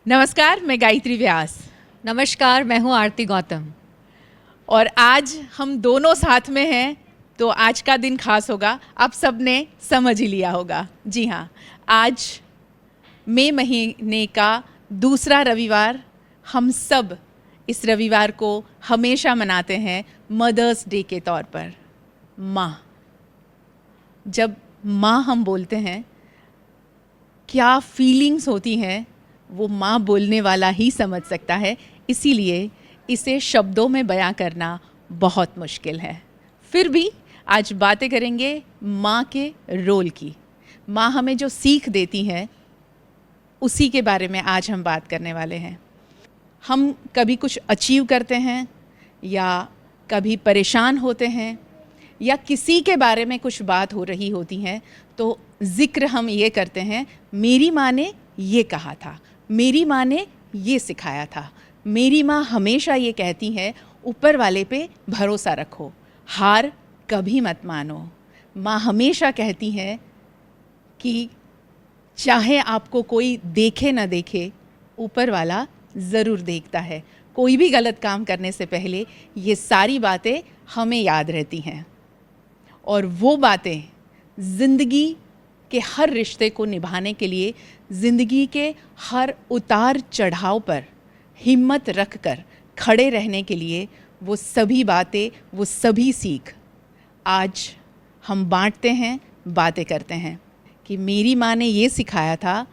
नमस्कार, मैं गायत्री व्यास नमस्कार, मैं हूँ आरती गौतम। और आज हम दोनों साथ में हैं, तो आज का दिन खास होगा। आप सब ने समझ ही लिया होगा। जी हाँ, आज मई महीने का दूसरा रविवार, हम सब इस रविवार को हमेशा मनाते हैं मदर्स डे के तौर पर। माँ, जब माँ हम बोलते हैं, क्या फीलिंग्स होती हैं वो माँ बोलने वाला ही समझ सकता है। इसीलिए इसे शब्दों में बयां करना बहुत मुश्किल है। फिर भी आज बातें करेंगे माँ के रोल की। माँ हमें जो सीख देती है उसी के बारे में आज हम बात करने वाले हैं। हम कभी कुछ अचीव करते हैं या कभी परेशान होते हैं या किसी के बारे में कुछ बात हो रही होती है तो ज़िक्र हम ये करते हैं, मेरी माँ ने ये कहा था, मेरी माँ ने ये सिखाया था, मेरी माँ हमेशा ये कहती है, ऊपर वाले पे भरोसा रखो, हार कभी मत मानो। माँ हमेशा कहती है कि चाहे आपको कोई देखे ना देखे, ऊपर वाला ज़रूर देखता है। कोई भी गलत काम करने से पहले ये सारी बातें हमें याद रहती हैं और वो बातें ज़िंदगी के हर रिश्ते को निभाने के लिए, ज़िंदगी के हर उतार चढ़ाव पर हिम्मत रख कर खड़े रहने के लिए, वो सभी बातें, वो सभी सीख आज हम बांटते हैं, बातें करते हैं कि मेरी माँ ने ये सिखाया था,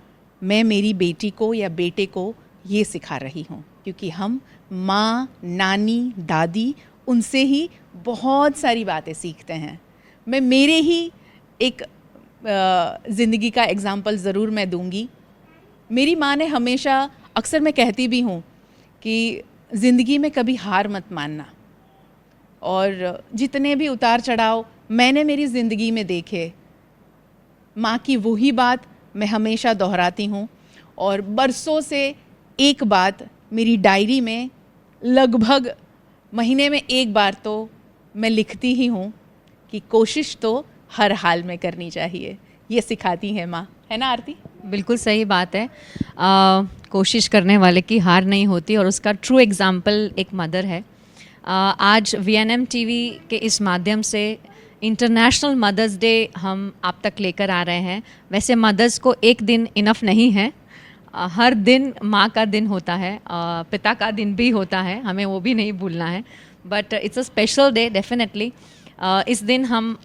मैं मेरी बेटी को या बेटे को ये सिखा रही हूँ। क्योंकि हम माँ, नानी, दादी, उनसे ही बहुत सारी बातें सीखते हैं। मैं मेरे ही एक ज़िंदगी का एग्ज़ाम्पल ज़रूर मैं दूंगी। मेरी माँ ने हमेशा, अक्सर मैं कहती भी हूँ कि ज़िंदगी में कभी हार मत मानना। और जितने भी उतार चढ़ाव मैंने मेरी ज़िंदगी में देखे, माँ की वही बात मैं हमेशा दोहराती हूँ। और बरसों से एक बात मेरी डायरी में लगभग महीने में एक बार तो मैं लिखती ही हूँ कि कोशिश तो हर हाल में करनी चाहिए। ये सिखाती है माँ, है ना आरती? बिल्कुल सही बात है। कोशिश करने वाले की हार नहीं होती और उसका ट्रू एग्जाम्पल एक मदर है। आज VNM TV के इस माध्यम से इंटरनेशनल मदर्स डे हम आप तक लेकर आ रहे हैं। वैसे मदर्स को एक दिन इनफ नहीं है, हर दिन माँ का दिन होता है, पिता का दिन भी होता है, हमें वो भी नहीं भूलना है। But it's a special day definitely. इस दिन हम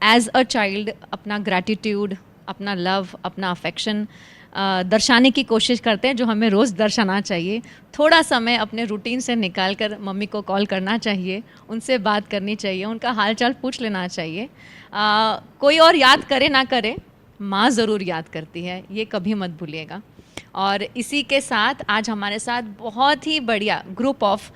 एज अ चाइल्ड अपना ग्रैटिट्यूड, अपना लव, अपना अफेक्शन दर्शाने की कोशिश करते हैं, जो हमें रोज़ दर्शाना चाहिए। थोड़ा समय अपने रूटीन से निकाल कर मम्मी को कॉल करना चाहिए, उनसे बात करनी चाहिए, उनका हालचाल पूछ लेना चाहिए। कोई और याद करे ना करे, माँ ज़रूर याद करती है, ये कभी मत भूलिएगा। और इसी के साथ आज हमारे साथ बहुत ही बढ़िया group of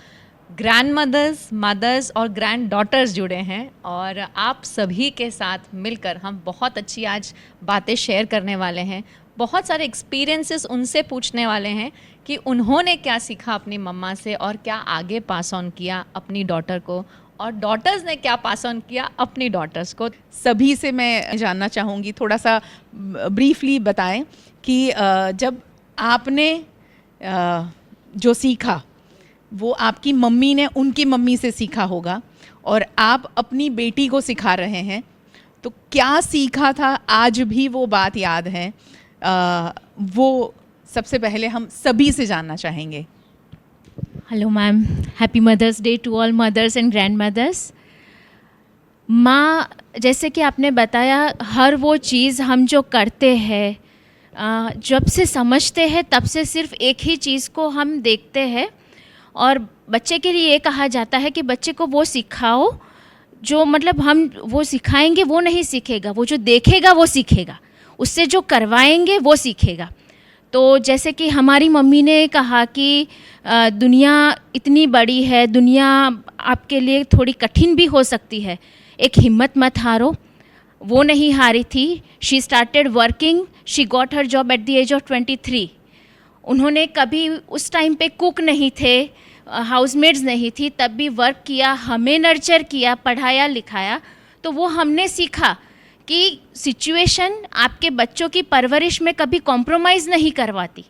grandmothers, mothers और ग्रैंड डॉटर्स जुड़े हैं और आप सभी के साथ मिलकर हम बहुत अच्छी आज बातें शेयर करने वाले हैं। बहुत सारे एक्सपीरियंसेस उनसे पूछने वाले हैं कि उन्होंने क्या सीखा अपनी मम्मा से और क्या आगे पास ऑन किया अपनी डॉटर को, और डॉटर्स ने क्या पास ऑन किया अपनी डॉटर्स को। सभी से मैं जानना चाहूँगी, थोड़ा सा ब्रीफली बताएं कि जब आपने जो सीखा वो आपकी मम्मी ने उनकी मम्मी से सीखा होगा और आप अपनी बेटी को सिखा रहे हैं, तो क्या सीखा था? आज भी वो बात याद है? वो सबसे पहले हम सभी से जानना चाहेंगे। Hello ma'am, happy mother's day to all mothers and grandmothers. माँ, जैसे कि आपने बताया, हर वो चीज़ हम जो करते हैं, जब से समझते हैं तब से सिर्फ एक ही चीज़ को हम देखते हैं। और बच्चे के लिए ये कहा जाता है कि बच्चे को वो सिखाओ जो, मतलब हम वो सिखाएंगे वो नहीं सीखेगा, वो जो देखेगा वो सीखेगा, उससे जो करवाएंगे वो सीखेगा। तो जैसे कि हमारी मम्मी ने कहा कि दुनिया इतनी बड़ी है, दुनिया आपके लिए थोड़ी कठिन भी हो सकती है, एक हिम्मत मत हारो। वो नहीं हारी थी। She started working, she got her job at the age of 23। उन्होंने कभी उस टाइम पे कुक नहीं थे, हाउसमेड्स नहीं थी, तब भी वर्क किया, हमें नर्चर किया, पढ़ाया लिखाया। तो वो हमने सीखा कि सिचुएशन आपके बच्चों की परवरिश में कभी कॉम्प्रोमाइज़ नहीं करवाती।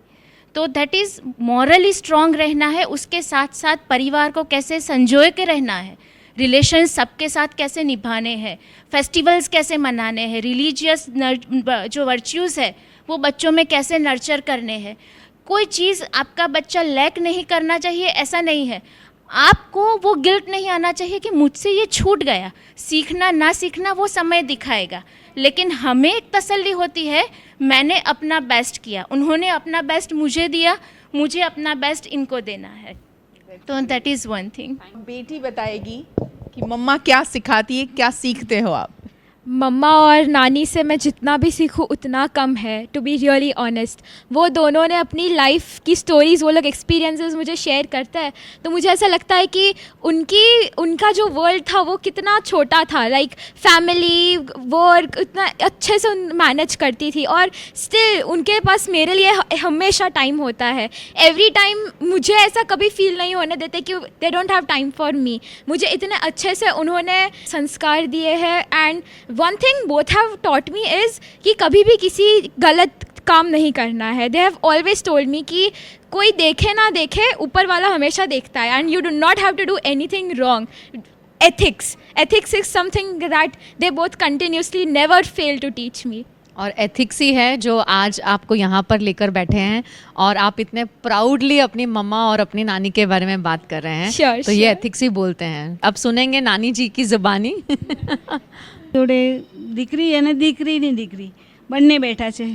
तो दैट इज़ मॉरली स्ट्रॉन्ग रहना है, उसके साथ साथ परिवार को कैसे संजोए के रहना है, रिलेशन सबके साथ कैसे निभाने हैं, फेस्टिवल्स कैसे मनाने हैं, रिलीजियस जो वर्च्यूज़ है वो बच्चों में कैसे नर्चर करने हैं। कोई चीज़ आपका बच्चा लैक नहीं करना चाहिए, ऐसा नहीं है। आपको वो गिल्ट नहीं आना चाहिए कि मुझसे ये छूट गया। सीखना ना सीखना वो समय दिखाएगा, लेकिन हमें एक तसल्ली होती है मैंने अपना बेस्ट किया, उन्होंने अपना बेस्ट मुझे दिया, मुझे अपना बेस्ट इनको देना है। तो दैट इज़ वन थिंग। बेटी बताएगी कि मम्मा क्या सिखाती है, क्या सीखते हो आप। मम्मा और नानी से मैं जितना भी सीखूं उतना कम है, टू बी रियली ऑनेस्ट। वो दोनों ने अपनी लाइफ की स्टोरीज़, वो लोग एक्सपीरियंसेस मुझे शेयर करते हैं, तो मुझे ऐसा लगता है कि उनका जो वर्ल्ड था वो कितना छोटा था। लाइक फैमिली, वर्क इतना अच्छे से मैनेज करती थी, और स्टिल उनके पास मेरे लिए हमेशा टाइम होता है। एवरी टाइम मुझे ऐसा कभी फील नहीं होने देते कि they don't have time for me. मुझे इतने अच्छे से उन्होंने संस्कार दिए हैं। And one thing both have taught me is कि कभी भी किसी गलत काम नहीं करना है। They have always told me कि कोई देखे ना देखे, ऊपर वाला हमेशा देखता है, and you do not have to do anything wrong. ethics is something that they both continuously never fail to teach me. और एथिक्स ही है जो आज आपको यहाँ पर लेकर बैठे हैं, और आप इतने प्राउडली अपनी मम्मा और अपनी नानी के बारे में बात कर रहे हैं। Sure, तो ये sure. एथिक्स ही बोलते हैं। अब सुनेंगे नानी जी की ज़ुबानी। જોડે દીકરી અને દીકરી બંને બેઠા છે।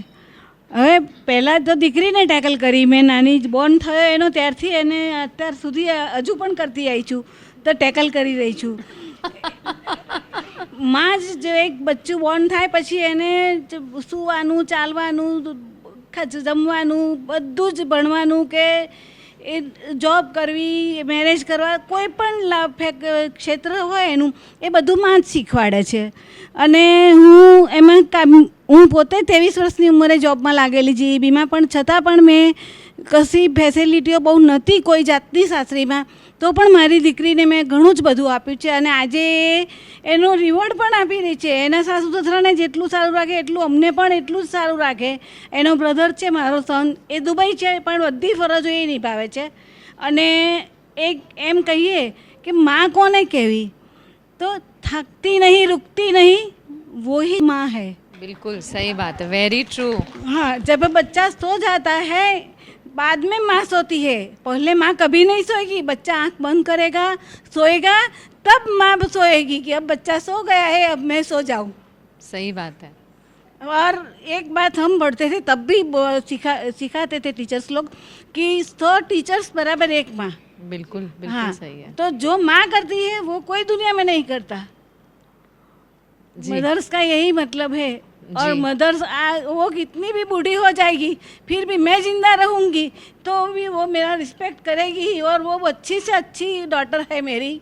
હવે પહેલાં તો દીકરીને ટેકલ કરી મેં, નાની બોર્ન થયો એનો ત્યારથી એને અત્યાર સુધી હજુ પણ કરતી આવી છું, તો ટેકલ કરી રહી છું। માં જ જો એક બચ્ચું બોર્ન થાય પછી એને સૂવાનું, ચાલવાનું, જમવાનું, બધું જ ભણવાનું કે એ જોબ કરવી, મેરેજ કરવા, કોઈ પણ ક્ષેત્ર હોય એનું એ બધું માં જ શીખવાડે છે। અને હું પોતે 23 વર્ષની ઉંમરે જોબમાં લાગેલી જીઈબીમાં, પણ છતાં પણ મેં કશી ફેસિલિટીઓ બહુ નહોતી કોઈ જાતની સાસરીમાં, તો પણ મારી દીકરીને મેં ઘણું જ બધું આપ્યું છે, અને આજે એનો રિવોર્ડ પણ આપી રહી છે। એના સાસુ સસરાને જેટલું સારું રાખે એટલું અમને પણ એટલું જ સારું રાખે। એનો બ્રધર છે મારો સન, એ દુબઈ છે, પણ બધી ફરજો એ નિભાવે છે। અને એક એમ કહીએ કે માં કોને કહેવી, તો थकती नहीं, रुकती नहीं, वो ही माँ है। बिल्कुल सही बात है, वेरी ट्रू। हाँ, जब बच्चा सो जाता है बाद में माँ सोती है, पहले माँ कभी नहीं सोएगी। बच्चा आँख बंद करेगा, सोएगा, तब माँ सोएगी कि अब बच्चा सो गया है, अब मैं सो जाऊँ। सही बात है। और एक बात हम पढ़ते थे तब भी सिखाते थे टीचर्स लोग कि 100 टीचर्स बराबर एक माँ। बिल्कुल बिल्कुल हाँ, सही है। तो जो माँ करती है वो कोई दुनिया में नहीं करता। जी। मदर्स का यही मतलब है। और जी। मदर्स वो कितनी भी बूढ़ी हो जाएगी फिर भी मैं जिंदा रहूँगी तो भी वो मेरा रिस्पेक्ट करेगी, और वो अच्छी से अच्छी डॉटर है मेरी।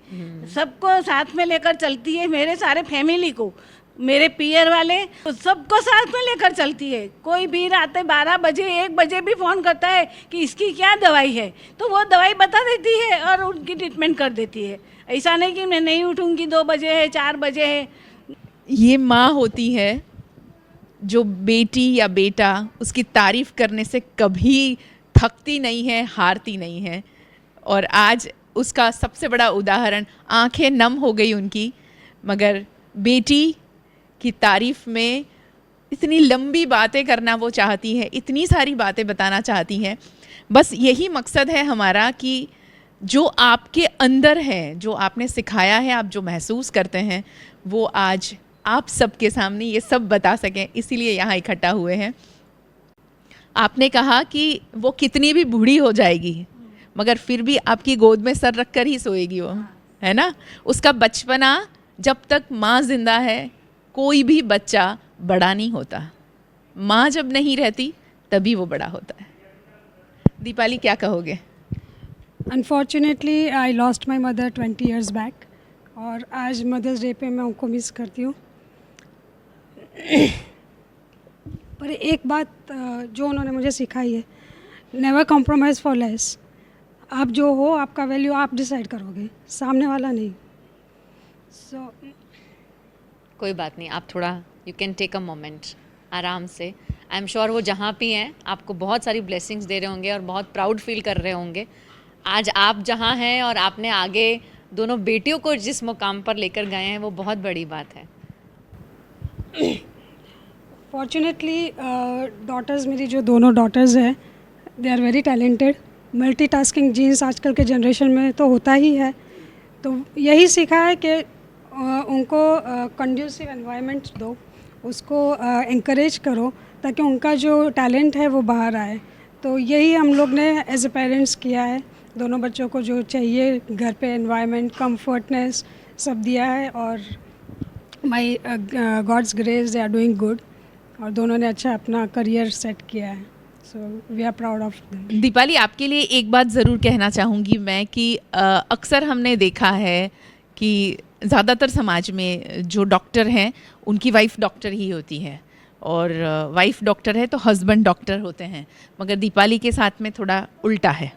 सबको साथ में लेकर चलती है, मेरे सारे फैमिली को, मेरे पियर वाले सबको साथ में लेकर चलती है। कोई भी रात 12 बजे 1 बजे भी फ़ोन करता है कि इसकी क्या दवाई है, तो वो दवाई बता देती है और उनकी ट्रीटमेंट कर देती है। ऐसा नहीं कि मैं नहीं उठूँगी, 2 बजे है, 4 बजे है। ये माँ होती है जो बेटी या बेटा उसकी तारीफ़ करने से कभी थकती नहीं है, हारती नहीं है। और आज उसका सबसे बड़ा उदाहरण, आंखें नम हो गई उनकी, मगर बेटी की तारीफ़ में इतनी लंबी बातें करना वो चाहती है, इतनी सारी बातें बताना चाहती है। बस यही मकसद है हमारा कि जो आपके अंदर है, जो आपने सिखाया है, आप जो महसूस करते हैं, वो आज आप सबके सामने ये सब बता सकें, इसीलिए यहाँ इकट्ठा हुए हैं। आपने कहा कि वो कितनी भी बूढ़ी हो जाएगी मगर फिर भी आपकी गोद में सर रख कर ही सोएगी वो, है ना। उसका बचपना, जब तक माँ जिंदा है कोई भी बच्चा बड़ा नहीं होता, माँ जब नहीं रहती तभी वो बड़ा होता है। दीपाली क्या कहोगे? Unfortunately I lost my mother 20 years back, और आज मदर्स डे पे मैं उनको मिस करती हूँ। पर एक बात जो उन्होंने मुझे सिखाई है, नेवर कॉम्प्रोमाइज़ फॉर लेस। आप जो हो, आपका वैल्यू आप डिसाइड करोगे, सामने वाला नहीं। सो कोई बात नहीं, आप थोड़ा you can take a moment, आराम से आई एम श्योर वो जहाँ भी हैं आपको बहुत सारी ब्लेसिंग्स दे रहे होंगे और बहुत प्राउड फील कर रहे होंगे। आज आप जहाँ हैं और आपने आगे दोनों बेटियों को जिस मुकाम पर लेकर गए हैं वो बहुत बड़ी बात है। फॉर्चुनेटली डॉटर्स, मेरी जो दोनों डॉटर्स हैं, they are very talented. Multitasking genes आजकल के जनरेशन में तो होता ही है, तो यही सीखा है कि उनको कंड्यूसिव एनवायरनमेंट दो, उसको encourage करो ताकि उनका जो टैलेंट है वो बाहर आए। तो यही हम लोग ने एज ए पेरेंट्स किया है। दोनों बच्चों को जो चाहिए घर पे एनवायरनमेंट, कंफर्टनेस सब दिया है, और my God's grace they are doing good, और दोनों ने अच्छा अपना करियर सेट किया है। So we are proud of them. Deepali, आपके लिए एक बात ज़रूर कहना चाहूँगी मैं कि अक्सर हमने देखा है कि ज़्यादातर समाज में जो डॉक्टर हैं उनकी वाइफ डॉक्टर ही होती है, और वाइफ डॉक्टर है तो हस्बैंड डॉक्टर होते हैं। मगर दीपाली के साथ में थोड़ा उल्टा है।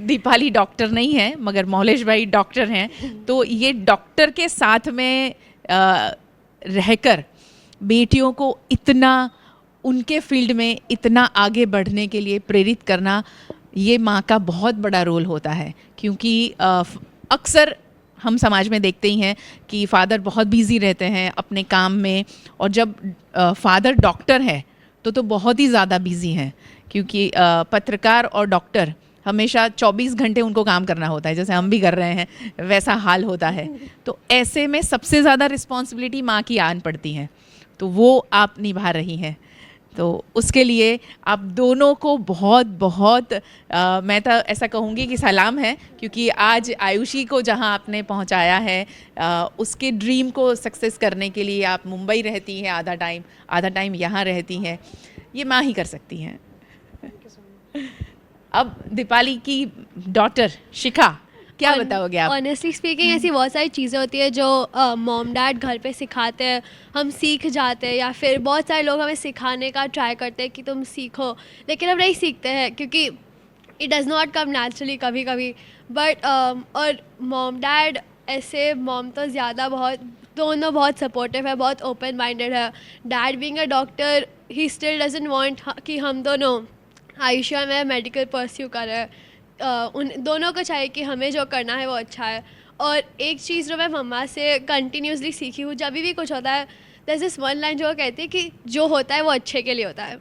दीपाली डॉक्टर नहीं है मगर मौलेश भाई डॉक्टर हैं। तो ये डॉक्टर के साथ में रहकर बेटियों को इतना उनके फील्ड में इतना आगे बढ़ने के लिए प्रेरित करना, ये माँ का बहुत बड़ा रोल होता है। क्योंकि अक्सर हम समाज में देखते ही हैं कि फादर बहुत बिजी रहते हैं अपने काम में, और जब फादर डॉक्टर है तो बहुत ही ज़्यादा बिजी हैं, क्योंकि पत्रकार और डॉक्टर हमेशा 24 घंटे उनको काम करना होता है, जैसे हम भी कर रहे हैं वैसा हाल होता है। तो ऐसे में सबसे ज़्यादा रिस्पॉन्सिबिलिटी माँ की आन पड़ती है, तो वो आप निभा रही हैं। तो उसके लिए आप दोनों को बहुत बहुत मैं तो ऐसा कहूँगी कि सलाम है, क्योंकि आज आयुषी को जहाँ आपने पहुँचाया है, उसके ड्रीम को सक्सेस करने के लिए आप मुंबई रहती हैं आधा टाइम यहाँ रहती हैं, ये माँ ही कर सकती हैं। अब दीपाली की डॉटर शिखा, क्या बताओगे आप? ऑनेस्टली स्पीकिंग ऐसी बहुत सारी चीज़ें होती है जो मॉम डैड घर पे सिखाते हैं, हम सीख जाते हैं, या फिर बहुत सारे लोग हमें सिखाने का ट्राई करते हैं कि तुम सीखो, लेकिन हम नहीं सीखते हैं क्योंकि it does not come naturally कभी कभी। बट और मॉम डैड ऐसे, मॉम तो ज़्यादा दोनों बहुत सपोर्टिव है, बहुत ओपन माइंडेड है। Dad being a doctor, he still doesn't want कि हम दोनों आयुष्या में मेडिकल परस्यू कर रहे हैं। उन दोनों को चाहिए कि हमें जो करना है वो अच्छा है। और एक चीज़ जो मैं मम्मा से कंटिन्यूसली सीखी हूँ, जब भी कुछ होता है, there's this one लाइन जो कहती है कि जो होता है वो अच्छे के लिए होता है।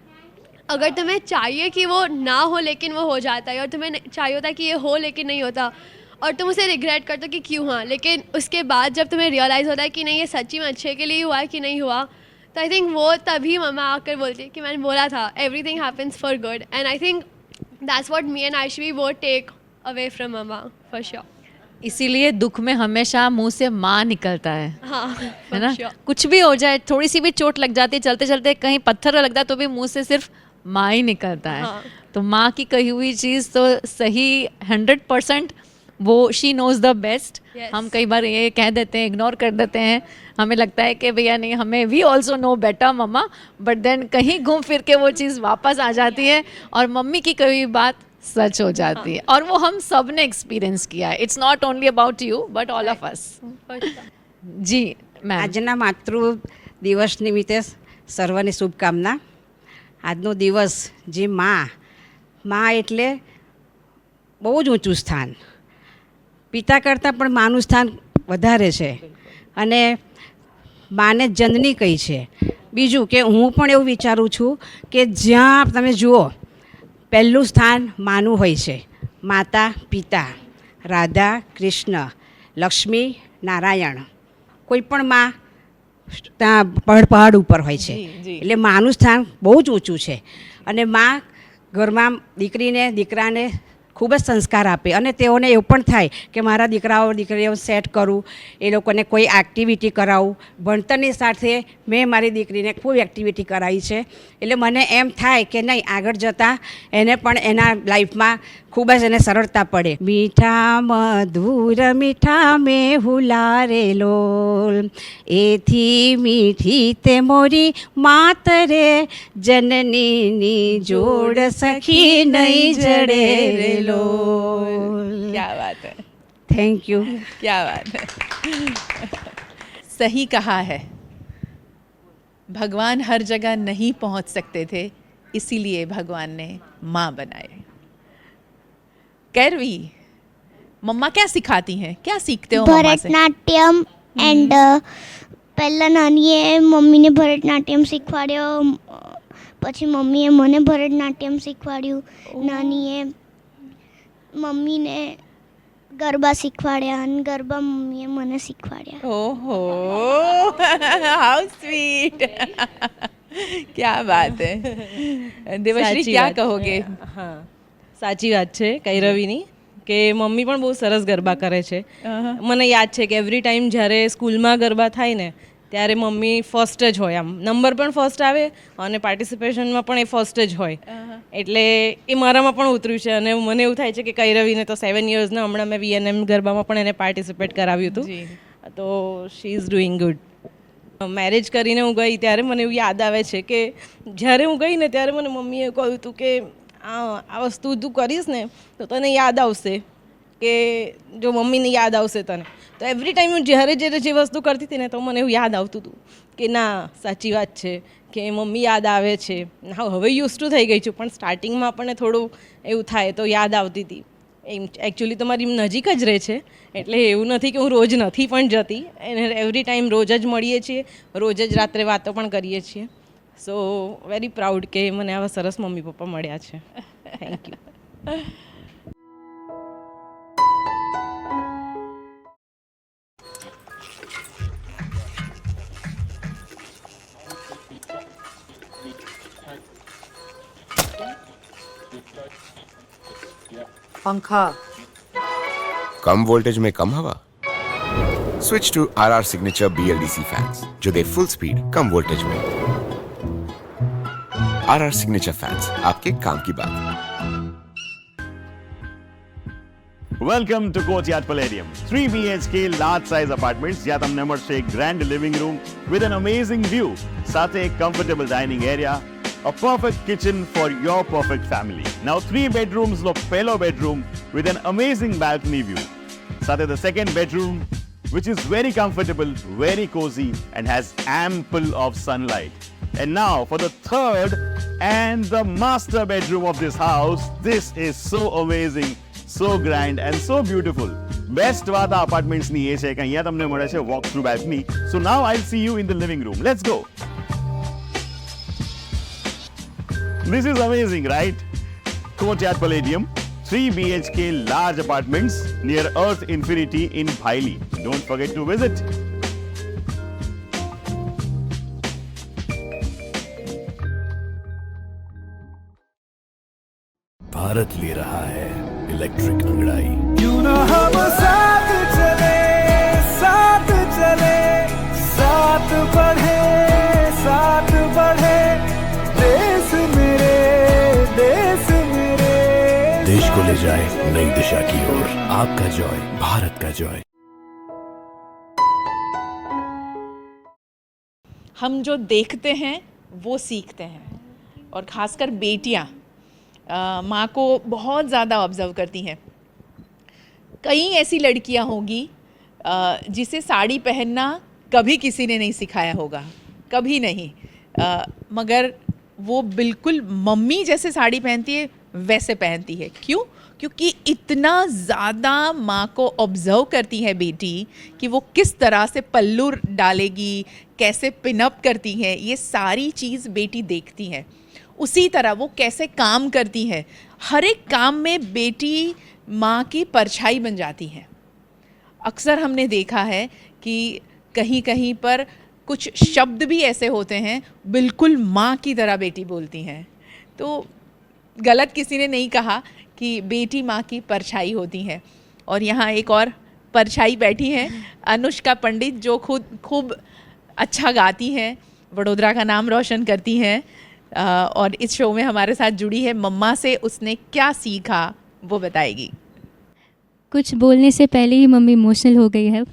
अगर तुम्हें चाहिए कि वो ना हो लेकिन वो हो जाता है, और तुम्हें चाहिए होता है कि ये हो लेकिन नहीं होता, और तुम उसे रिग्रेट करते हो कि क्यों हाँ, लेकिन उसके बाद जब तुम्हें रियलाइज़ होता है कि नहीं ये सच्ची में अच्छे के लिए हुआ है कि नहीं हुआ, तो आई थिंक वो तभी मम्मा आकर बोलती है कि मैंने बोला था everything happens for good. And I think that's what me and Aishvi both take away from mama for sure। इसीलिए दुख में हमेशा मुंह से माँ निकलता है, हाँ, है ना? sure। कुछ भी हो जाए, थोड़ी सी भी चोट लग जाती है, चलते चलते कहीं पत्थर लगता है तो भी मुंह से सिर्फ माँ ही निकलता है। हाँ। तो माँ की कही हुई चीज़ तो सही 100%, वो she knows the best. Yes। हम कई बार ये कह देते हैं, इग्नोर कर देते हैं, हमें लगता है कि भैया नहीं, हमें we also know better mamma, but then कहीं घूम फिर के वो चीज़ वापस आ जाती है और मम्मी की कही हुई बात सच हो जाती है। और वो हम सब ने एक्सपीरियंस किया है। It's not only about you but all of us. For sure। जी मैम। આજના માતૃ દિવસ નિમિત્તે સર્વને શુભકામના। આજનો દિવસ જે મા એટલે બહુ જ ઊંચું સ્થાન, પિતા કરતાં પણ માનું સ્થાન વધારે છે, અને માને જનની કહી છે। બીજું કે હું પણ એવું વિચારું છું કે જ્યાં તમે જુઓ પહેલું સ્થાન માનું હોય છે, માતા પિતા, રાધા કૃષ્ણ, લક્ષ્મી નારાયણ, કોઈ પણ માં ત્યાં પહાડ ઉપર હોય છે, એટલે માનું સ્થાન બહુ જ ઊંચું છે। અને માં ઘરમાં દીકરાને ખૂબ જ સંસ્કાર આપે, અને તેઓને એવું પણ થાય કે મારા દીકરીઓ સેટ કરું, એ લોકોને કોઈ એક્ટિવિટી કરાવું। ભણતરની સાથે મેં મારી દીકરીને ખૂબ એક્ટિવિટી કરાવી છે, એટલે મને એમ થાય કે નહીં, આગળ જતાં એને પણ એના લાઈફમાં ખૂબ જ એને સરળતા પડે। મીઠા મધુર મીઠા મેહુલા રે લોલ, એથી મીઠી તે મોરી માત રે, જનનીની જોડ સખી નહીં જડે રે लोल। क्या बात है, थैंक यू। क्या बात है। सही कहा है। भगवान हर जगह नहीं पहुंच सकते थे, इसीलिए भगवान ने माँ बनाए। कैरवी, मम्मा क्या सिखाती हैं, क्या सीखते हो मम्मा से? ભરતનાટ્યમ એન્ડ પહેલાં નાનીએ મમ્મીને ભરતનાટ્યમ શીખવાડ્યો, પછી મમ્મીએ મને ભરતનાટ્યમ શીખવાડ્યું, નાનીએ મમ્મીને ગરબા શીખવાડ્યા અને ગરબા મમ્મીએ મને શીખવાડ્યા. ओहो, हाउ स्वीट। क्या बात है। देवश्री, સાચી क्या વાત कहोगे? છે. હા, સાચી વાત છે કૈરવીની કે મમ્મી પણ બહુ સરસ ગરબા કરે છે. મને યાદ છે કે એવરી ટાઈમ જ્યારે સ્કૂલમાં ગરબા થાય ને ત્યારે મમ્મી ફર્સ્ટ જ હોય, આમ નંબર પણ ફર્સ્ટ આવે અને પાર્ટિસિપેશનમાં પણ એ ફર્સ્ટ જ હોય. એટલે એ મારામાં પણ ઉતર્યું છે અને મને એવું થાય છે કે કૈરવીને તો 7 યર્સના હમણાં મેં VNM ગરબામાં પણ એને પાર્ટિસિપેટ કરાવ્યું હતું. તો she is doing good. Marriage કરીને હું ગઈ ત્યારે મને એવું યાદ આવે છે કે જ્યારે હું ગઈ ને ત્યારે મને મમ્મીએ કહ્યું હતું કે આ વસ્તુ તું કરીશ ને તો તને યાદ આવશે, કે જો મમ્મીને યાદ આવશે તને. તો એવરી ટાઈમ હું જ્યારે જ્યારે જે વસ્તુ કરતી હતી ને તો મને એવું યાદ આવતું હતું કે ના સાચી વાત છે કે મમ્મી યાદ આવે છે. હા, હવે યુઝ ટુ થઈ ગઈ છું, પણ સ્ટાર્ટિંગમાં આપણને થોડું એવું થાય તો યાદ આવતી હતી. એકચ્યુઅલી તો મારી નજીક જ રહે છે, એટલે એવું નથી કે હું રોજ નથી પણ જતી. એને એવરી ટાઈમ રોજ જ મળીએ છીએ, રોજ જ રાત્રે વાતો પણ કરીએ છીએ. સો વેરી પ્રાઉડ કે મને આવા સરસ મમ્મી પપ્પા મળ્યા છે. Thank you. पंखा कम वोल्टेज में कम हवा? Switch to RR signature BLDC fans जो दे फुल स्पीड कम वोल्टेज में। RR सिग्नेचर फैंस, आपके काम की बात। Welcome to Courtyard Palladium. 3 BHK large size apartments જ્યાં તમને મળશે એક grand living room with an amazing view, સાથે એક comfortable dining area, a perfect kitchen for your perfect family. Now 3 bedrooms નો પહેલો bedroom with an amazing balcony view. સાથે the second bedroom which is very comfortable, very cozy and has ample of sunlight. And now for the third and the master bedroom of this house. This is so amazing, so grand and so beautiful. Best વાત આ અપાર્ટમેન્ટ્સની એ છે કે અહીંયા તમને મળે છે walk through balcony. So now I'll see you in the living room. Let's go. This is amazing, right? Courtyard Palladium, 3 BHK large apartments near Earth Infinity in Bhaili. Don't forget to visit. Bharat ले रहा है electric अंगड़ाई. क्यों ना हम साथ चले, साथ चले, साथ बढ़े, साथ बढ़े. देश मेरे, देश मेरे. देश को ले जाए नई दिशा की ओर. आपका जॉय, भारत का जॉय. हम जो देखते हैं वो सीखते हैं, और ख़ासकर बेटियाँ माँ को बहुत ज़्यादा ऑब्ज़र्व करती हैं. कई ऐसी लड़कियाँ होंगी जिसे साड़ी पहनना कभी किसी ने नहीं सिखाया होगा, कभी नहीं, मगर वो बिल्कुल मम्मी जैसे साड़ी पहनती है वैसे पहनती है. क्यों? क्योंकि इतना ज़्यादा माँ को ऑब्ज़र्व करती है बेटी कि वो किस तरह से पल्लू डालेगी, कैसे पिनअप करती है, ये सारी चीज़ बेटी देखती है. उसी तरह वो कैसे काम करती है, हर एक काम में बेटी माँ की परछाई बन जाती है. अक्सर हमने देखा है कि कहीं कहीं पर कुछ शब्द भी ऐसे होते हैं बिल्कुल माँ की तरह बेटी बोलती हैं. तो गलत किसी ने नहीं कहा कि बेटी माँ की परछाई होती है. और यहाँ एक और परछाई बैठी है, अनुष्का पंडित, जो खूब अच्छा गाती हैं, वडोदरा का नाम रोशन करती हैं, और इस शो में हमारे साथ जुड़ी है. मम्मा से उसने क्या सीखा वो बताएगी. कुछ बोलने से पहले ही मम्मी इमोशनल हो गई है.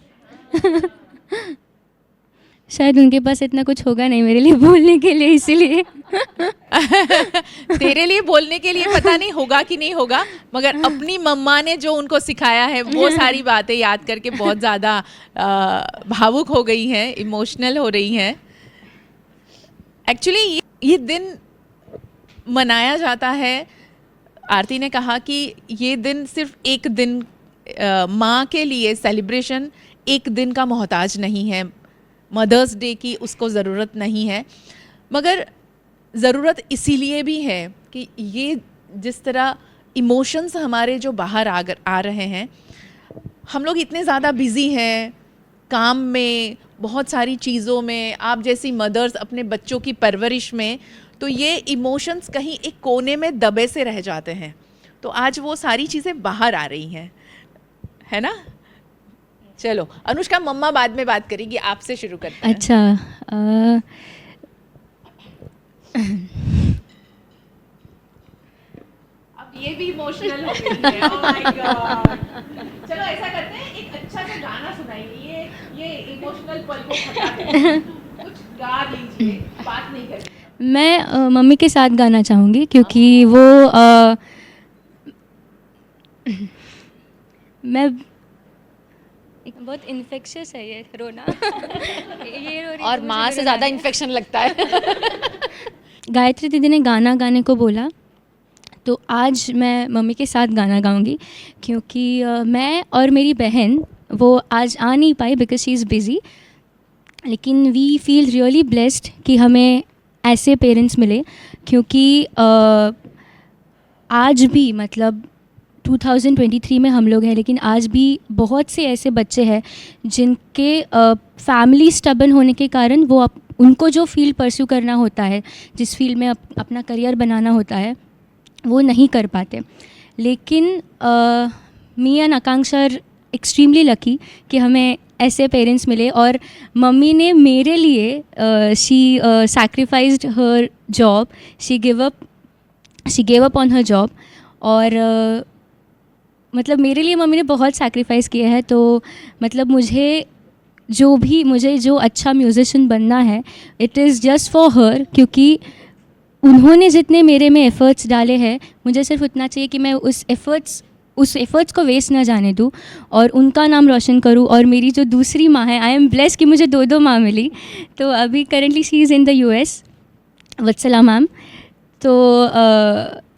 शायद उनके पास इतना कुछ होगा नहीं मेरे लिए बोलने के लिए, इसीलिए. तेरे लिए बोलने के लिए पता नहीं होगा कि नहीं होगा, मगर अपनी मम्मा ने जो उनको सिखाया है वो सारी बातें याद करके बहुत ज़्यादा भावुक हो गई हैं, इमोशनल हो रही हैं. एक्चुअली ये दिन मनाया जाता है, आरती ने कहा कि ये दिन सिर्फ एक दिन, माँ के लिए सेलिब्रेशन एक दिन का मोहताज नहीं है, मदर्स डे की उसको ज़रूरत नहीं है, मगर ज़रूरत इसीलिए भी है कि ये जिस तरह इमोशंस हमारे जो बाहर आ रहे हैं, हम लोग इतने ज़्यादा बिज़ी हैं काम में, बहुत सारी चीज़ों में, आप जैसी मदर्स अपने बच्चों की परवरिश में, तो ये इमोशंस कहीं एक कोने में दबे से रह जाते हैं। तो आज वो सारी चीज़ें बाहर आ रही हैं, है ना। चलो अनुष्का, मम्मा बाद में बात करेगी, आपसे शुरू करते हैं। अच्छा, अब ये भी इमोशनल हो गई है। Oh my God. चलो ऐसा करते हैं, एक अच्छा सा गाना सुनाइए, ये इमोशनल पल को हटा के कुछ गा लीजिए, बात नहीं करें। मैं मम्मी के साथ गाना चाहूँगी क्योंकि वो मैं एक बहुत इन्फेक्शियस है ये रोना ये रो रही और तो माँ मुझे से भी ज़्यादा रोना इन्फेक्शन लगता है। गायत्री दीदी ने गाना गाने को बोला, तो आज मैं मम्मी के साथ गाना गाऊंगी क्योंकि मैं और मेरी बहन वो आज आ नहीं पाई बिकॉज शी इज़ बिज़ी, लेकिन वी फील रियली ब्लेस्ड कि हमें ऐसे पेरेंट्स मिले, क्योंकि आज भी मतलब 2023 में हम लोग हैं, लेकिन आज भी बहुत से ऐसे बच्चे हैं जिनके फैमिली स्टबन होने के कारण वो उनको जो फील्ड परस्यू करना होता है, जिस फील्ड में अपना करियर बनाना होता है, वो नहीं कर पाते। लेकिन me and Akanksha are extremely lucky कि हमें ऐसे पेरेंट्स मिले, और मम्मी ने मेरे लिए she sacrificed her job, she give up on her job, और मतलब मेरे लिए मम्मी ने बहुत सैक्रिफाइस किया है। तो मतलब मुझे जो अच्छा म्यूज़िशियन बनना है, it is just for her, क्योंकि उन्होंने जितने मेरे में एफ़र्ट्स डाले हैं, मुझे सिर्फ उतना चाहिए कि मैं उस एफ़र्ट्स को वेस्ट ना जाने दूँ और उनका नाम रोशन करूँ। और मेरी जो दूसरी माँ है, आई एम ब्लेस्ड कि मुझे 2 माँ मिली। तो अभी currently she is in the US, Vatsala ma'am. तो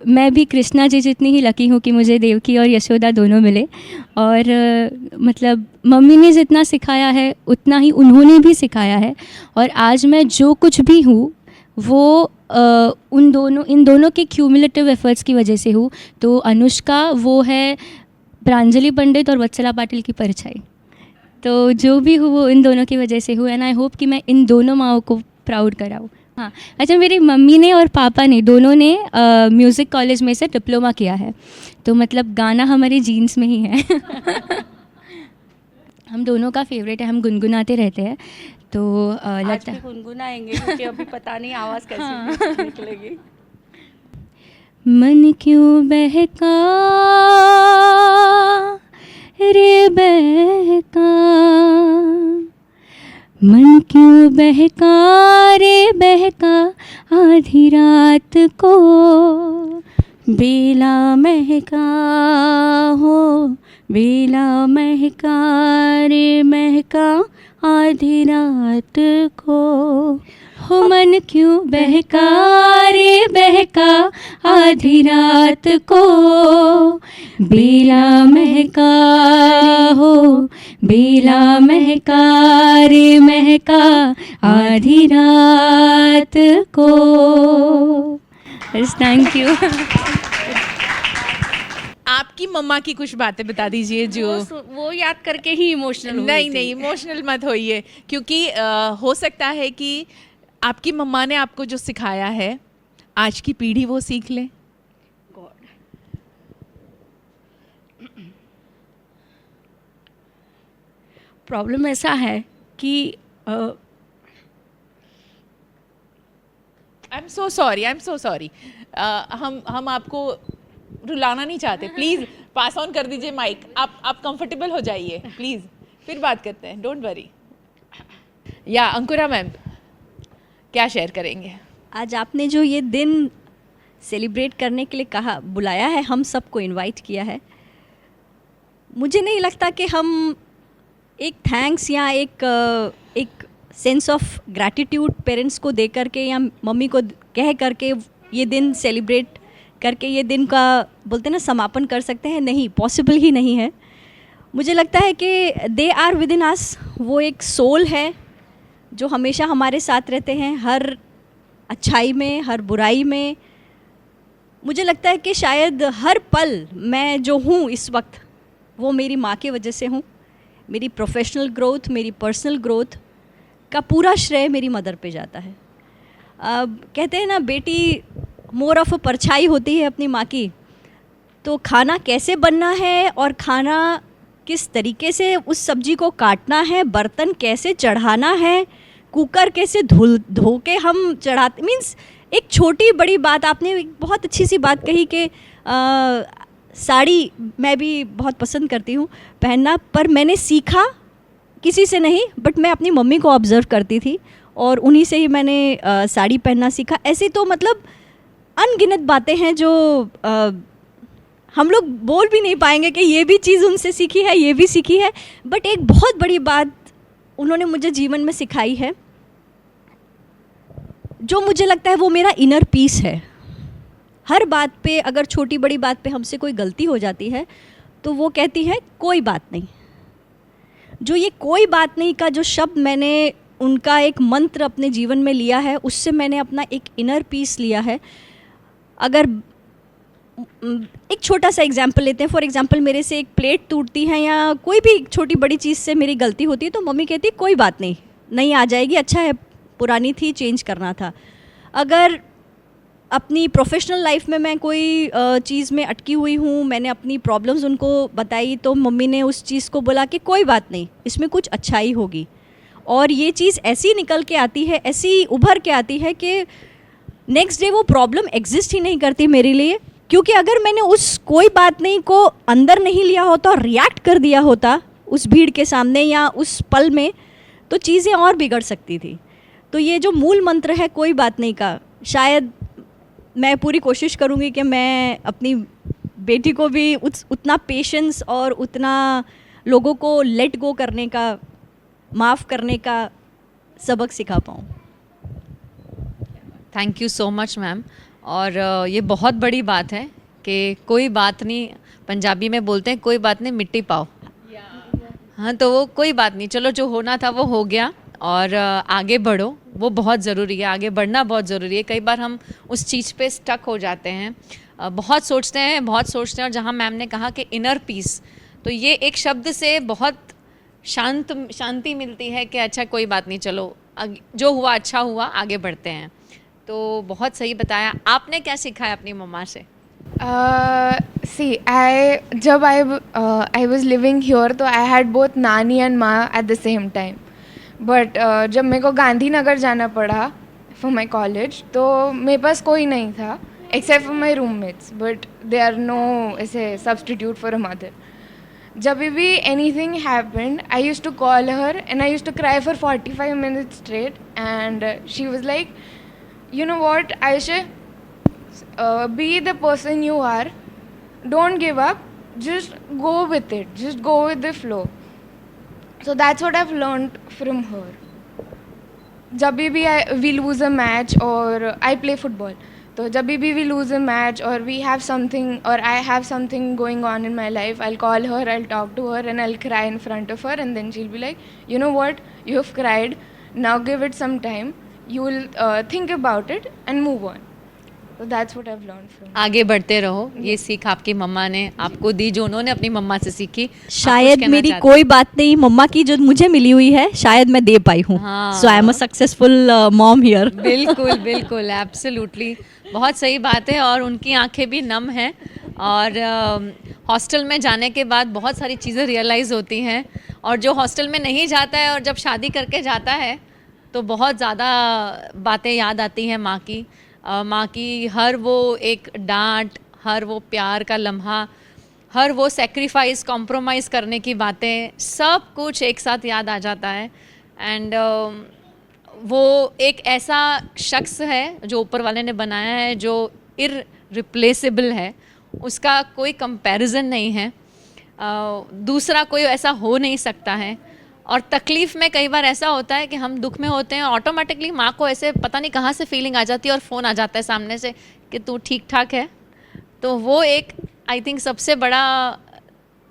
मैं भी कृष्णा जी जितनी ही लकी हूँ कि मुझे देवकी और यशोदा दोनों मिले, और मतलब मम्मी ने जितना सिखाया है उतना ही उन्होंने भी सिखाया है, और आज मैं जो कुछ भी हूँ वो इन दोनों के क्यूमुलेटिव एफर्ट्स की वजह से हूँ। तो अनुष्का वो है प्रांजलि पंडित और वत्सला पाटिल की परछाई, तो जो भी हूँ वो इन दोनों की वजह से हूँ, एंड आई होप कि मैं इन दोनों माँओं को प्राउड कराऊँ। हाँ, अच्छा, मेरी मम्मी ने और पापा ने दोनों ने म्यूज़िक कॉलेज में से डिप्लोमा किया है, तो मतलब गाना हमारे जीन्स में ही है। हम दोनों का फेवरेट है, हम गुनगुनाते रहते हैं। तो लगता है गुनगुनाएंगे क्योंकि अभी पता नहीं आवाज़ कैसे निकलेगी। मन क्यों बहका रे बहका, मन क्यों बहका रे बहका, आधी रात को बेला महका हो, बेला महका रे महका, आधी रात को हो। मन क्यों बहका रे बहका, आधी रात को बेला महका हो, बेला महका रे महका, आधी रात को। बस, थैंक यू। आपकी मम्मा की कुछ बातें बता दीजिए जो वो याद करके ही इमोशनल नहीं इमोशनल मत होइए, क्योंकि हो सकता है कि आपकी मम्मा ने आपको जो सिखाया है आज की पीढ़ी वो सीख ले। प्रॉब्लम ऐसा है कि आई एम सो सॉरी, हम आपको रुलाना नहीं चाहते, प्लीज़ पास ऑन कर दीजिए माइक, आप कंफर्टेबल हो जाइए प्लीज़, फिर बात करते हैं, डोंट वरी। या अंकुरा मैम क्या शेयर करेंगे? आज आपने जो ये दिन सेलिब्रेट करने के लिए कहा, बुलाया है, हम सबको इनवाइट किया है, मुझे नहीं लगता कि हम एक थैंक्स या एक सेंस ऑफ ग्रैटिट्यूड पेरेंट्स को दे करके या मम्मी को कह करके ये दिन सेलिब्रेट करके ये दिन का बोलते हैं ना समापन कर सकते हैं, नहीं, पॉसिबल ही नहीं है। मुझे लगता है कि दे आर विद इन अस, वो एक सोल है जो हमेशा हमारे साथ रहते हैं, हर अच्छाई में, हर बुराई में। मुझे लगता है कि शायद हर पल मैं जो हूँ इस वक्त वो मेरी माँ की वजह से हूँ। मेरी प्रोफेशनल ग्रोथ, मेरी पर्सनल ग्रोथ का पूरा श्रेय मेरी मदर पे जाता है। कहते हैं ना, बेटी मोर ऑफ अ परछाई होती है अपनी माँ की। तो खाना कैसे बनना है और खाना किस तरीके से उस सब्जी को काटना है, बर्तन कैसे चढ़ाना है, कुकर कैसे धो के हम चढ़ाते, मीन्स एक छोटी बड़ी बात। आपने एक बहुत अच्छी सी बात कही कि साड़ी मैं भी बहुत पसंद करती हूँ पहनना, पर मैंने सीखा किसी से नहीं, बट मैं अपनी मम्मी को ऑब्ज़र्व करती थी और उन्हीं से ही मैंने साड़ी पहनना सीखा। ऐसी तो मतलब अनगिनत बातें हैं जो हम लोग बोल भी नहीं पाएंगे कि ये भी चीज़ उनसे सीखी है, ये भी सीखी है। बट एक बहुत बड़ी बात उन्होंने मुझे जीवन में सिखाई है, जो मुझे लगता है वो मेरा इनर पीस है। हर बात पे, अगर छोटी बड़ी बात पे हमसे कोई गलती हो जाती है तो वो कहती है कोई बात नहीं। जो ये कोई बात नहीं का जो शब्द मैंने उनका एक मंत्र अपने जीवन में लिया है, उससे मैंने अपना एक इनर पीस लिया है। अगर एक छोटा सा एग्जाम्पल लेते हैं, फॉर एग्जाम्पल मेरे से एक प्लेट टूटती है या कोई भी छोटी बड़ी चीज़ से मेरी गलती होती है तो मम्मी कहती है कोई बात नहीं, नहीं आ जाएगी, अच्छा है, पुरानी थी, चेंज करना था। अगर अपनी प्रोफेशनल लाइफ में मैं कोई चीज़ में अटकी हुई हूँ, मैंने अपनी प्रॉब्लम्स उनको बताई तो मम्मी ने उस चीज़ को बोला कि कोई बात नहीं, इसमें कुछ अच्छाई होगी। और ये चीज़ ऐसी निकल के आती है, ऐसी उभर के आती है कि नेक्स्ट डे वो प्रॉब्लम एग्जिस्ट ही नहीं करती मेरे लिए। क्योंकि अगर मैंने उस कोई बात नहीं को अंदर नहीं लिया होता और रिएक्ट कर दिया होता उस भीड़ के सामने या उस पल में, तो चीज़ें और बिगड़ सकती थी। तो ये जो मूल मंत्र है कोई बात नहीं का, शायद मैं पूरी कोशिश करूँगी कि मैं अपनी बेटी को भी उतना पेशेंस और उतना लोगों को लेट गो करने का, माफ़ करने का सबक सिखा पाऊँ। Thank you so much ma'am. और ये बहुत बड़ी बात है कि कोई बात नहीं, पंजाबी में बोलते हैं कोई बात नहीं मिट्टी पाओ। हाँ, तो वो कोई बात नहीं, चलो जो होना था वो हो गया और आगे बढ़ो, वो बहुत ज़रूरी है। आगे बढ़ना बहुत ज़रूरी है। कई बार हम उस चीज़ पे स्टक हो जाते हैं, बहुत सोचते हैं और जहाँ मैम ने कहा कि इनर पीस, तो ये एक शब्द से बहुत शांति मिलती है कि अच्छा कोई बात नहीं, चलो जो हुआ अच्छा हुआ, आगे बढ़ते हैं। तो बहुत सही बताया। आपने क्या सीखा है अपनी मम्मा से? जब I was living here तो I had both नानी एंड माँ at the same time. But जब मेरे को गांधीनगर जाना पड़ा फॉर माई कॉलेज तो मेरे पास कोई नहीं था except for my roommates, but they are no ऐसे सब्सटीट्यूट फॉर अ मदर. जब भी anything happened I used to call her and I used to cry for 45 minutes straight and she was like, you know what, Aisha, be the person you are, don't give up, just go with it, just go with the flow. So that's what I've learned from her. जब भी we lose a match or I play football, तो जब भी we lose a match or we have something or I have something going on in my life, I'll call her, I'll talk to her and I'll cry in front of her and then she'll be like, you know what, you have cried, now give it some time, you will think about it and move on. So that's what I've learned from. आगे बढ़ते रहो, ये सीख आपकी मम्मा ने आपको दी जो उन्होंने अपनी मम्मा से सीखी। शायद मेरी कोई बात नहीं मम्मा की जो मुझे मिली हुई है शायद मैं दे पाई हूँ. So I am a successful mom here. बिल्कुल बिल्कुल, एब्सोल्युटली, बहुत सही बात है. और उनकी आंखें भी नम हैं और हॉस्टल में जाने के बाद बहुत सारी चीज़ें रियलाइज़ होती हैं. और जो हॉस्टल में नहीं जाता है और जब शादी करके जाता है तो बहुत ज़्यादा बातें याद आती हैं माँ की हर वो एक डांट, हर वो प्यार का लम्हा, हर वो सेक्रीफाइस, कॉम्प्रोमाइज़ करने की बातें, सब कुछ एक साथ याद आ जाता है. एंड वो एक ऐसा शख्स है जो ऊपर वाले ने बनाया है जो इररिप्लेसेबल है, उसका कोई कंपैरिजन नहीं है, दूसरा कोई ऐसा हो नहीं सकता है. और तकलीफ़ में कई बार ऐसा होता है कि हम दुख में होते हैं, ऑटोमेटिकली माँ को ऐसे पता नहीं कहाँ से फीलिंग आ जाती है और फ़ोन आ जाता है सामने से कि तू ठीक ठाक है। तो वो एक आई थिंक सबसे बड़ा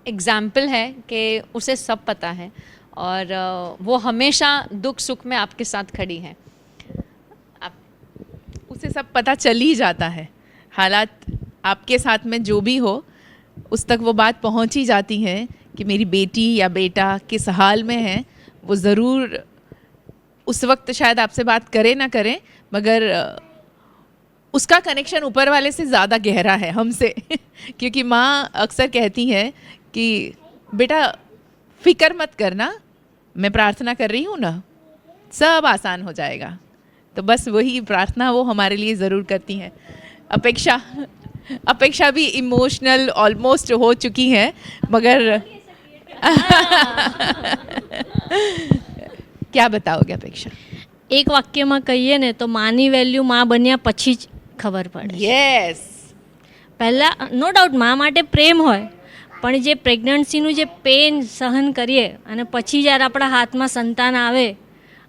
एग्ज़ाम्पल है कि उसे सब पता है और वो हमेशा दुख सुख में आपके साथ खड़ी है। उसे सब पता चल ही जाता है, हालात आपके साथ में जो भी हो उस तक वो बात पहुंच ही जाती है कि मेरी बेटी या बेटा किस हाल में है। वो ज़रूर उस वक्त शायद आपसे बात करे ना करे, मगर उसका कनेक्शन ऊपर वाले से ज़्यादा गहरा है हमसे क्योंकि माँ अक्सर कहती है कि बेटा फ़िक्र मत करना, मैं प्रार्थना कर रही हूँ ना, सब आसान हो जाएगा। तो बस वही प्रार्थना वो हमारे लिए ज़रूर करती हैं। अपेक्षा भी इमोशनल ऑलमोस्ट हो चुकी है, मगर क्या बताओगे अपेक्षा? એક વાક્યમાં કહીએ ને તો માની વેલ્યુ માં બન્યા પછી જ ખબર પડે. યસ, પહેલાં નો ડાઉટ મા માટે પ્રેમ હોય, પણ જે પ્રેગ્નન્સીનું જે પેન સહન કરીએ અને પછી જ્યારે આપણા હાથમાં સંતાન આવે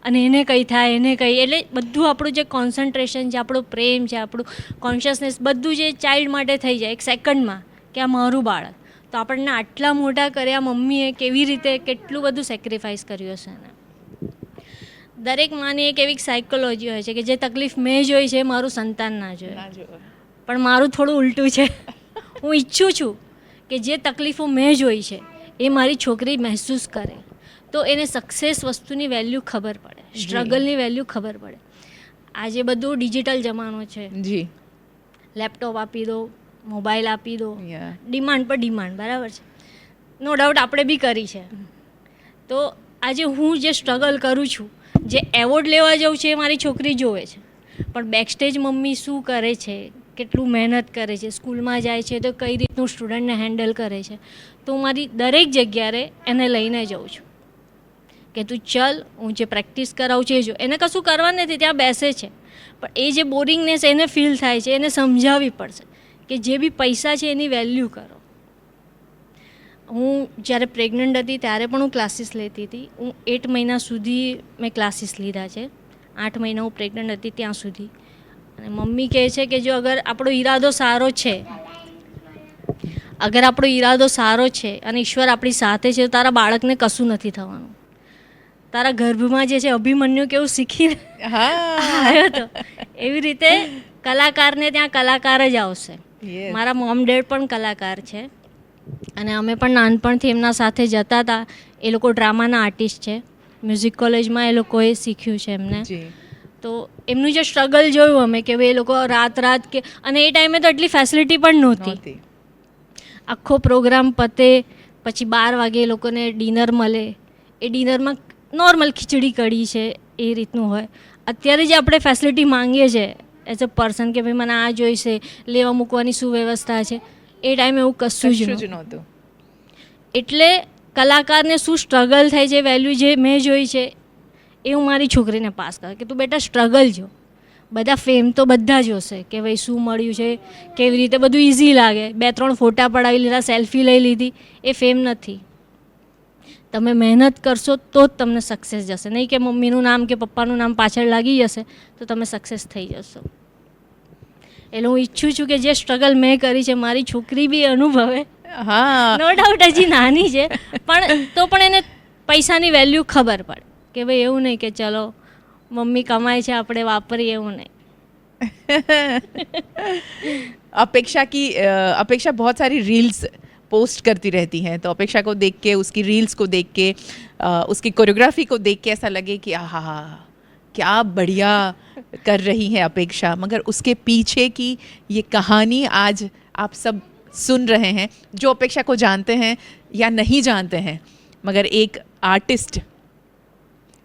અને એને કંઈ થાય એને કંઈ, એટલે બધું આપણું જે કોન્સન્ટ્રેશન છે, આપણું પ્રેમ છે, આપણું કોન્શિયસનેસ બધું જે ચાઇલ્ડ માટે થઈ જાય એક સેકન્ડમાં કે આ મારું બાળક. તો આપણને આટલા મોટા કર્યા મમ્મીએ કેવી રીતે કેટલું બધું સેક્રિફાઈસ કર્યું હશે ને. દરેક માની એક એવી સાયકોલોજી હોય છે કે જે તકલીફ મેં જોઈ છે મારું સંતાન ના જોઈ. પણ મારું થોડું ઉલટું છે. હું ઈચ્છું છું કે જે તકલીફો મેં જોઈ છે એ મારી છોકરી મહેસૂસ કરે, તો એને સક્સેસ વસ્તુની વેલ્યુ ખબર પડે, સ્ટ્રગલની વેલ્યુ ખબર પડે. આજે બધું ડિજિટલ જમાનો છે. જી, લેપટોપ આપી દો, મોબાઈલ આપી દો, ડિમાન્ડ પર ડિમાન્ડ, બરાબર છે. નો ડાઉટ આપણે બી કરી છે. તો આજે હું જે સ્ટ્રગલ કરું છું, જે એવોર્ડ લેવા જાઉં છે એ મારી છોકરી જોવે છે, પણ બેકસ્ટેજ મમ્મી શું કરે છે, કેટલું મહેનત કરે છે, સ્કૂલમાં જાય છે તો કઈ રીતનું સ્ટુડન્ટને હેન્ડલ કરે છે. તો હું મારી દરેક જગ્યાએ એને લઈને જાઉં છું કે તું ચલ, હું જે પ્રેક્ટિસ કરાવું છું એ જો. એને કશું કરવાનું નથી, ત્યાં બેસે છે, પણ એ જે બોરિંગનેસ એને ફીલ થાય છે એને સમજાવવી પડશે કે જે બી પૈસા છે એની વેલ્યુ કરો. હું જ્યારે પ્રેગ્નન્ટ હતી ત્યારે પણ હું ક્લાસીસ લેતી હતી. હું 8 મહિના સુધી મેં ક્લાસીસ લીધા છે. 8 મહિના હું પ્રેગ્નન્ટ હતી ત્યાં સુધી. અને મમ્મી કહે છે કે જો અગર આપણો ઈરાદો સારો છે, અગર આપણો ઈરાદો સારો છે અને ઈશ્વર આપણી સાથે છે, તો તારા બાળકને કશું નથી થવાનું. તારા ગર્ભમાં જે છે અભિમન્યુ કેવું શીખીને આવ્યો હતો, એવી રીતે કલાકારને ત્યાં કલાકાર જ આવશે. મારા મોમ ડેડ પણ કલાકાર છે અને અમે પણ નાનપણથી એમના સાથે જતા હતા. એ લોકો ડ્રામાના આર્ટિસ્ટ છે, મ્યુઝિક કોલેજમાં એ લોકોએ શીખ્યું છે એમને. તો એમનું જે સ્ટ્રગલ જોયું અમે કે ભાઈ એ લોકો રાત કે, અને એ ટાઈમે તો એટલી ફેસિલિટી પણ નહોતી. આખો પ્રોગ્રામ પતે પછી 12 વાગે એ લોકોને ડિનર મળે. એ ડિનરમાં નોર્મલ ખીચડી કઢી છે એ રીતનું હોય. અત્યારે જે આપણે ફેસિલિટી માંગીએ છીએ એઝ અ પર્સન કે ભાઈ મને આ જોઈશે, લેવા મૂકવાની શું વ્યવસ્થા છે, એ ટાઈમે એવું કશું જ નહોતું. એટલે કલાકારને શું સ્ટ્રગલ થાય છે, વેલ્યુ જે મેં જોઈ છે એ હું મારી છોકરીને પાસ કરું કે તું બેટા સ્ટ્રગલ જો. બધા ફેમ તો બધા જોશે કે ભાઈ શું મળ્યું છે, કેવી રીતે બધું ઇઝી લાગે, 2-3 ફોટા પડાવી લીધા, સેલ્ફી લઈ લીધી, એ ફેમ નથી. તમે મહેનત કરશો તો જ તમને સક્સેસ જશે, નહીં કે મમ્મીનું નામ કે પપ્પાનું નામ પાછળ લાગી જશે તો તમે સક્સેસ થઈ જશો. એટલે હું ઈચ્છું છું કે જે સ્ટ્રગલ મેં કરી છે મારી છોકરી બી અનુભવે. નો ડાઉટ હજી નાની છે, પણ તો પણ એને પૈસાની વેલ્યુ ખબર પડે કે ભાઈ એવું નહીં કે ચલો મમ્મી કમાય છે આપણે વાપરીએ, એવું નહીં. अपेक्षा बहुत सारी रील्स पोस्ट करती रहती हैं, तो अपेक्षा को देख के, उसकी रील्स को देख के, उसकी कोरियोग्राफी को देख के ऐसा लगे कि आहा क्या बढ़िया कर रही है अपेक्षा, मगर उसके पीछे की ये कहानी आज आप सब सुन रहे हैं, जो अपेक्षा को जानते हैं या नहीं जानते हैं. मगर एक आर्टिस्ट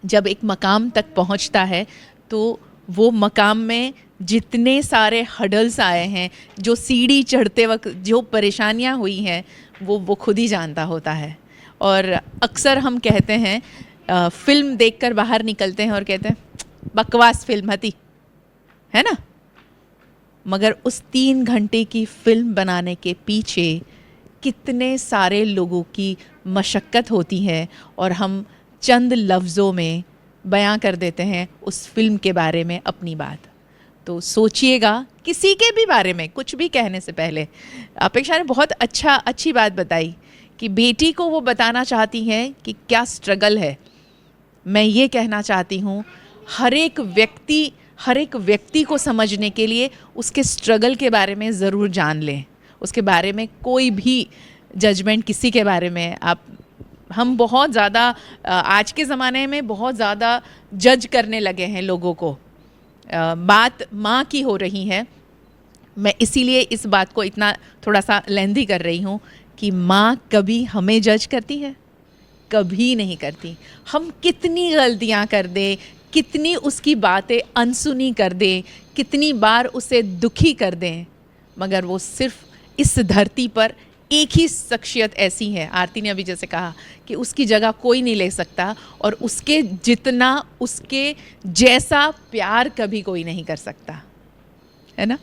जब एक मकाम तक पहुंचता है तो वो मकाम में जितने सारे हडल्स आए हैं, जो सीढ़ी चढ़ते वक्त जो परेशानियां हुई हैं, वो खुद ही जानता होता है. और अक्सर हम कहते हैं, फिल्म देखकर बाहर निकलते हैं और कहते हैं बकवास फिल्म थी, है ना, मगर उस 3 घंटे की फिल्म बनाने के पीछे कितने सारे लोगों की मशक्क़त होती है और हम चंद लफ्ज़ों में बयां कर देते हैं उस फिल्म के बारे में अपनी बात। तो सोचिएगा किसी के भी बारे में कुछ भी कहने से पहले। अपेक्षा ने बहुत अच्छी बात बताई कि बेटी को वो बताना चाहती हैं कि क्या स्ट्रगल है। मैं ये कहना चाहती हूँ हर एक व्यक्ति को समझने के लिए उसके स्ट्रगल के बारे में ज़रूर जान लें। उसके बारे में कोई भी जजमेंट किसी के बारे में हम बहुत ज़्यादा आज के ज़माने में बहुत ज़्यादा जज करने लगे हैं लोगों को। बात माँ की हो रही है, मैं इसीलिए इस बात को इतना थोड़ा सा लेंथी कर रही हूँ कि माँ कभी हमें जज करती है? कभी नहीं करती। हम कितनी गलतियाँ कर दें, कितनी उसकी बातें अनसुनी कर दें, कितनी बार उसे दुखी कर दें, मगर वो सिर्फ इस धरती पर एक ही शख्सियत ऐसी है, आरती ने अभी जैसे कहा कि उसकी जगह कोई नहीं ले सकता और उसके जितना उसके जैसा प्यार कभी कोई नहीं कर सकता, है ना।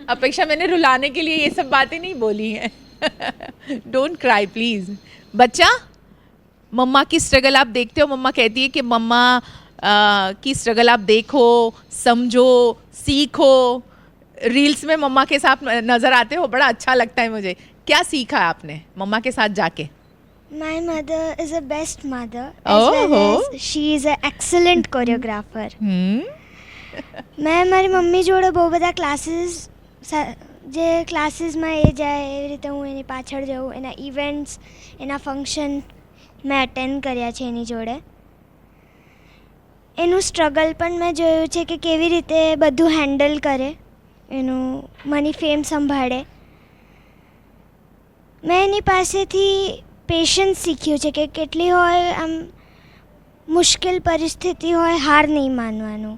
अपेक्षा, मैंने रुलाने के लिए ये सब बातें नहीं बोली हैं। Don't cry please. बच्चा, मम्मा की स्ट्रगल आप देखते हो, मम्मा कहती है कि मम्मा की स्ट्रगल आप देखो, समझो, सीखो। रील्स में मम्मा के साथ नज़र आते हो, बड़ा अच्छा लगता है मुझे। क्या सीखा आपने मम्मा के साथ जाके? My mother is a best mother as well as she is an excellent choreographer. मैं મારી મમ્મી જોડે બહુ બધા ક્લાસીસમાં એ જાય એવી રીતે હું એની પાછળ જાઉં, એના ઇવેન્ટ્સ, એના ફંક્શન મેં અટેન્ડ કર્યા છે એની જોડે. એનું સ્ટ્રગલ પણ મેં જોયું છે કે કેવી રીતે બધું હેન્ડલ કરે, એનું મની ફેમ સંભાળે. મેં એની પાસેથી પેશન્સ શીખ્યું છે કે કેટલી હોય આમ મુશ્કેલ પરિસ્થિતિ હોય, હાર નહીં માનવાનું,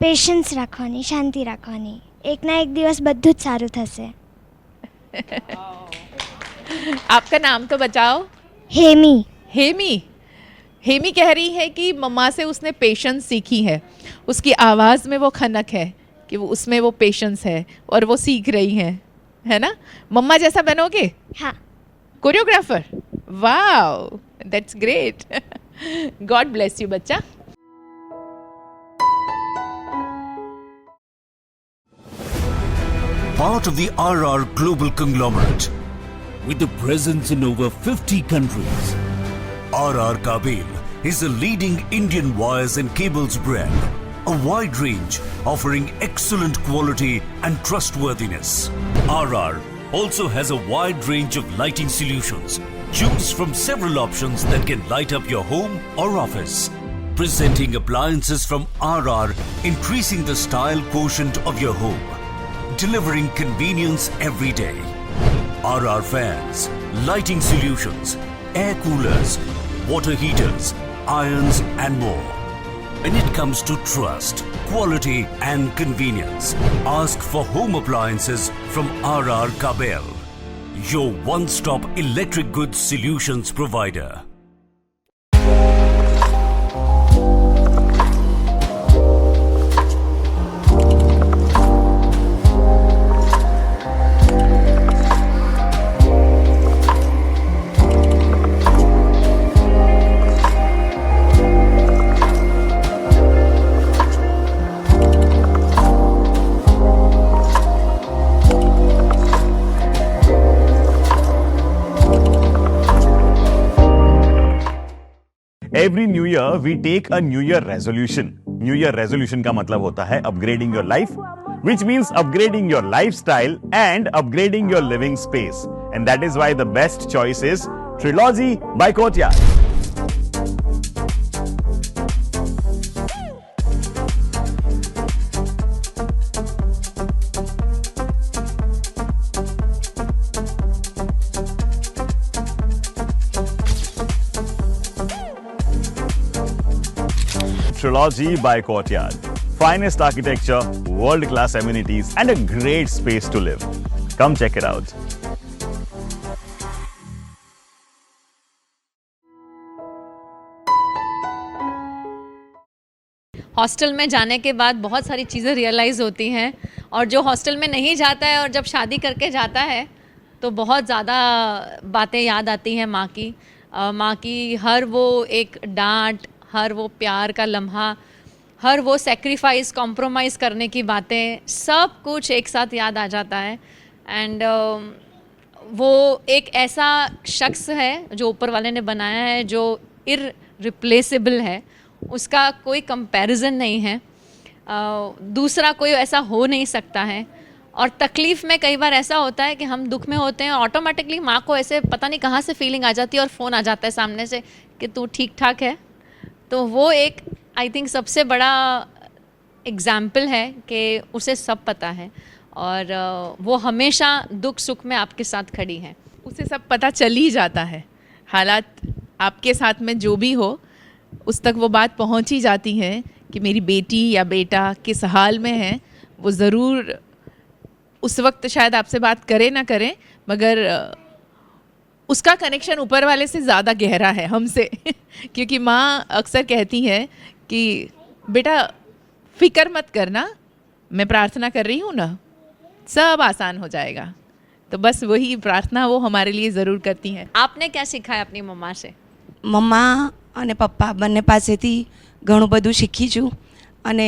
પેશન્સ રાખવાની, શાંતિ રાખવાની. એક ના એક દિવસ બધું જ સારું થશે. आपका नाम तो बताओ. हेमी. हेमी कह रही है कि मम्मा से उसने पेशेंस सीखी है. उसकी आवाज़ में वो खनक है कि वो उसमें वो पेशेंस है और वो सीख रही है ना. मम्मा जैसा बनोगे? हाँ. Choreographer? Wow, that's great. God bless you बच्चा. Part of the RR Global Conglomerate. With a presence in over 50 countries, RR Kabel is a leading Indian wires and cables brand. A wide range offering excellent quality and trustworthiness. RR also has a wide range of lighting solutions. Choose from several options that can light up your home or office. Presenting appliances from RR, increasing the style quotient of your home. Delivering convenience every day. RR fans, lighting solutions, air coolers, water heaters, irons and more. When it comes to trust, quality and convenience, ask for home appliances from RR Kabel, your one-stop electric goods solutions provider. Every new year we take a new year resolution. New year resolution का मतलब होता है upgrading your life, which means upgrading your lifestyle and upgrading your living space. And that is why the best choice is Trilogy by Courtyard. Trilogy by Courtyard. Finest architecture, world-class amenities, and a great space to live. Come check it out. Hostel में जाने के बाद बहुत सारी चीज़ें realise होती हैं, और जो हॉस्टल में नहीं जाता है और जब शादी करके जाता है तो बहुत ज़्यादा बातें याद आती हैं माँ की. माँ की हर वो एक डांट, हर वो प्यार का लम्हा, हर वो सेक्रीफाइस, कॉम्प्रोमाइज़ करने की बातें, सब कुछ एक साथ याद आ जाता है. एंड वो एक ऐसा शख्स है जो ऊपर वाले ने बनाया है, जो इररिप्लेसेबल है, उसका कोई कंपैरिजन नहीं है. दूसरा कोई ऐसा हो नहीं सकता है. और तकलीफ़ में कई बार ऐसा होता है कि हम दुख में होते हैं, ऑटोमेटिकली माँ को ऐसे पता नहीं कहाँ से फीलिंग आ जाती है और फ़ोन आ जाता है सामने से कि तू ठीक ठाक है. तो वो एक आई थिंक सबसे बड़ा एग्ज़ाम्पल है कि उसे सब पता है और वो हमेशा दुख सुख में आपके साथ खड़ी है. उसे सब पता चल ही जाता है. हालात आपके साथ में जो भी हो, उस तक वो बात पहुंच ही जाती है कि मेरी बेटी या बेटा किस हाल में है. वो ज़रूर उस वक्त शायद आपसे बात करे ना करे, मगर उसका कनेक्शन ऊपर वाले से ज़्यादा गहरा है हमसे क्योंकि माँ अक्सर कहती है कि बेटा फ़िक्र मत करना, मैं प्रार्थना कर रही हूँ ना, सब आसान हो जाएगा. तो बस वही प्रार्थना वो हमारे लिए ज़रूर करती हैं. आपने क्या सीखा है अपनी मम्मा से? મમ્મા અને પપ્પા બંને પાસેથી ઘણું બધું શીખી છું. અને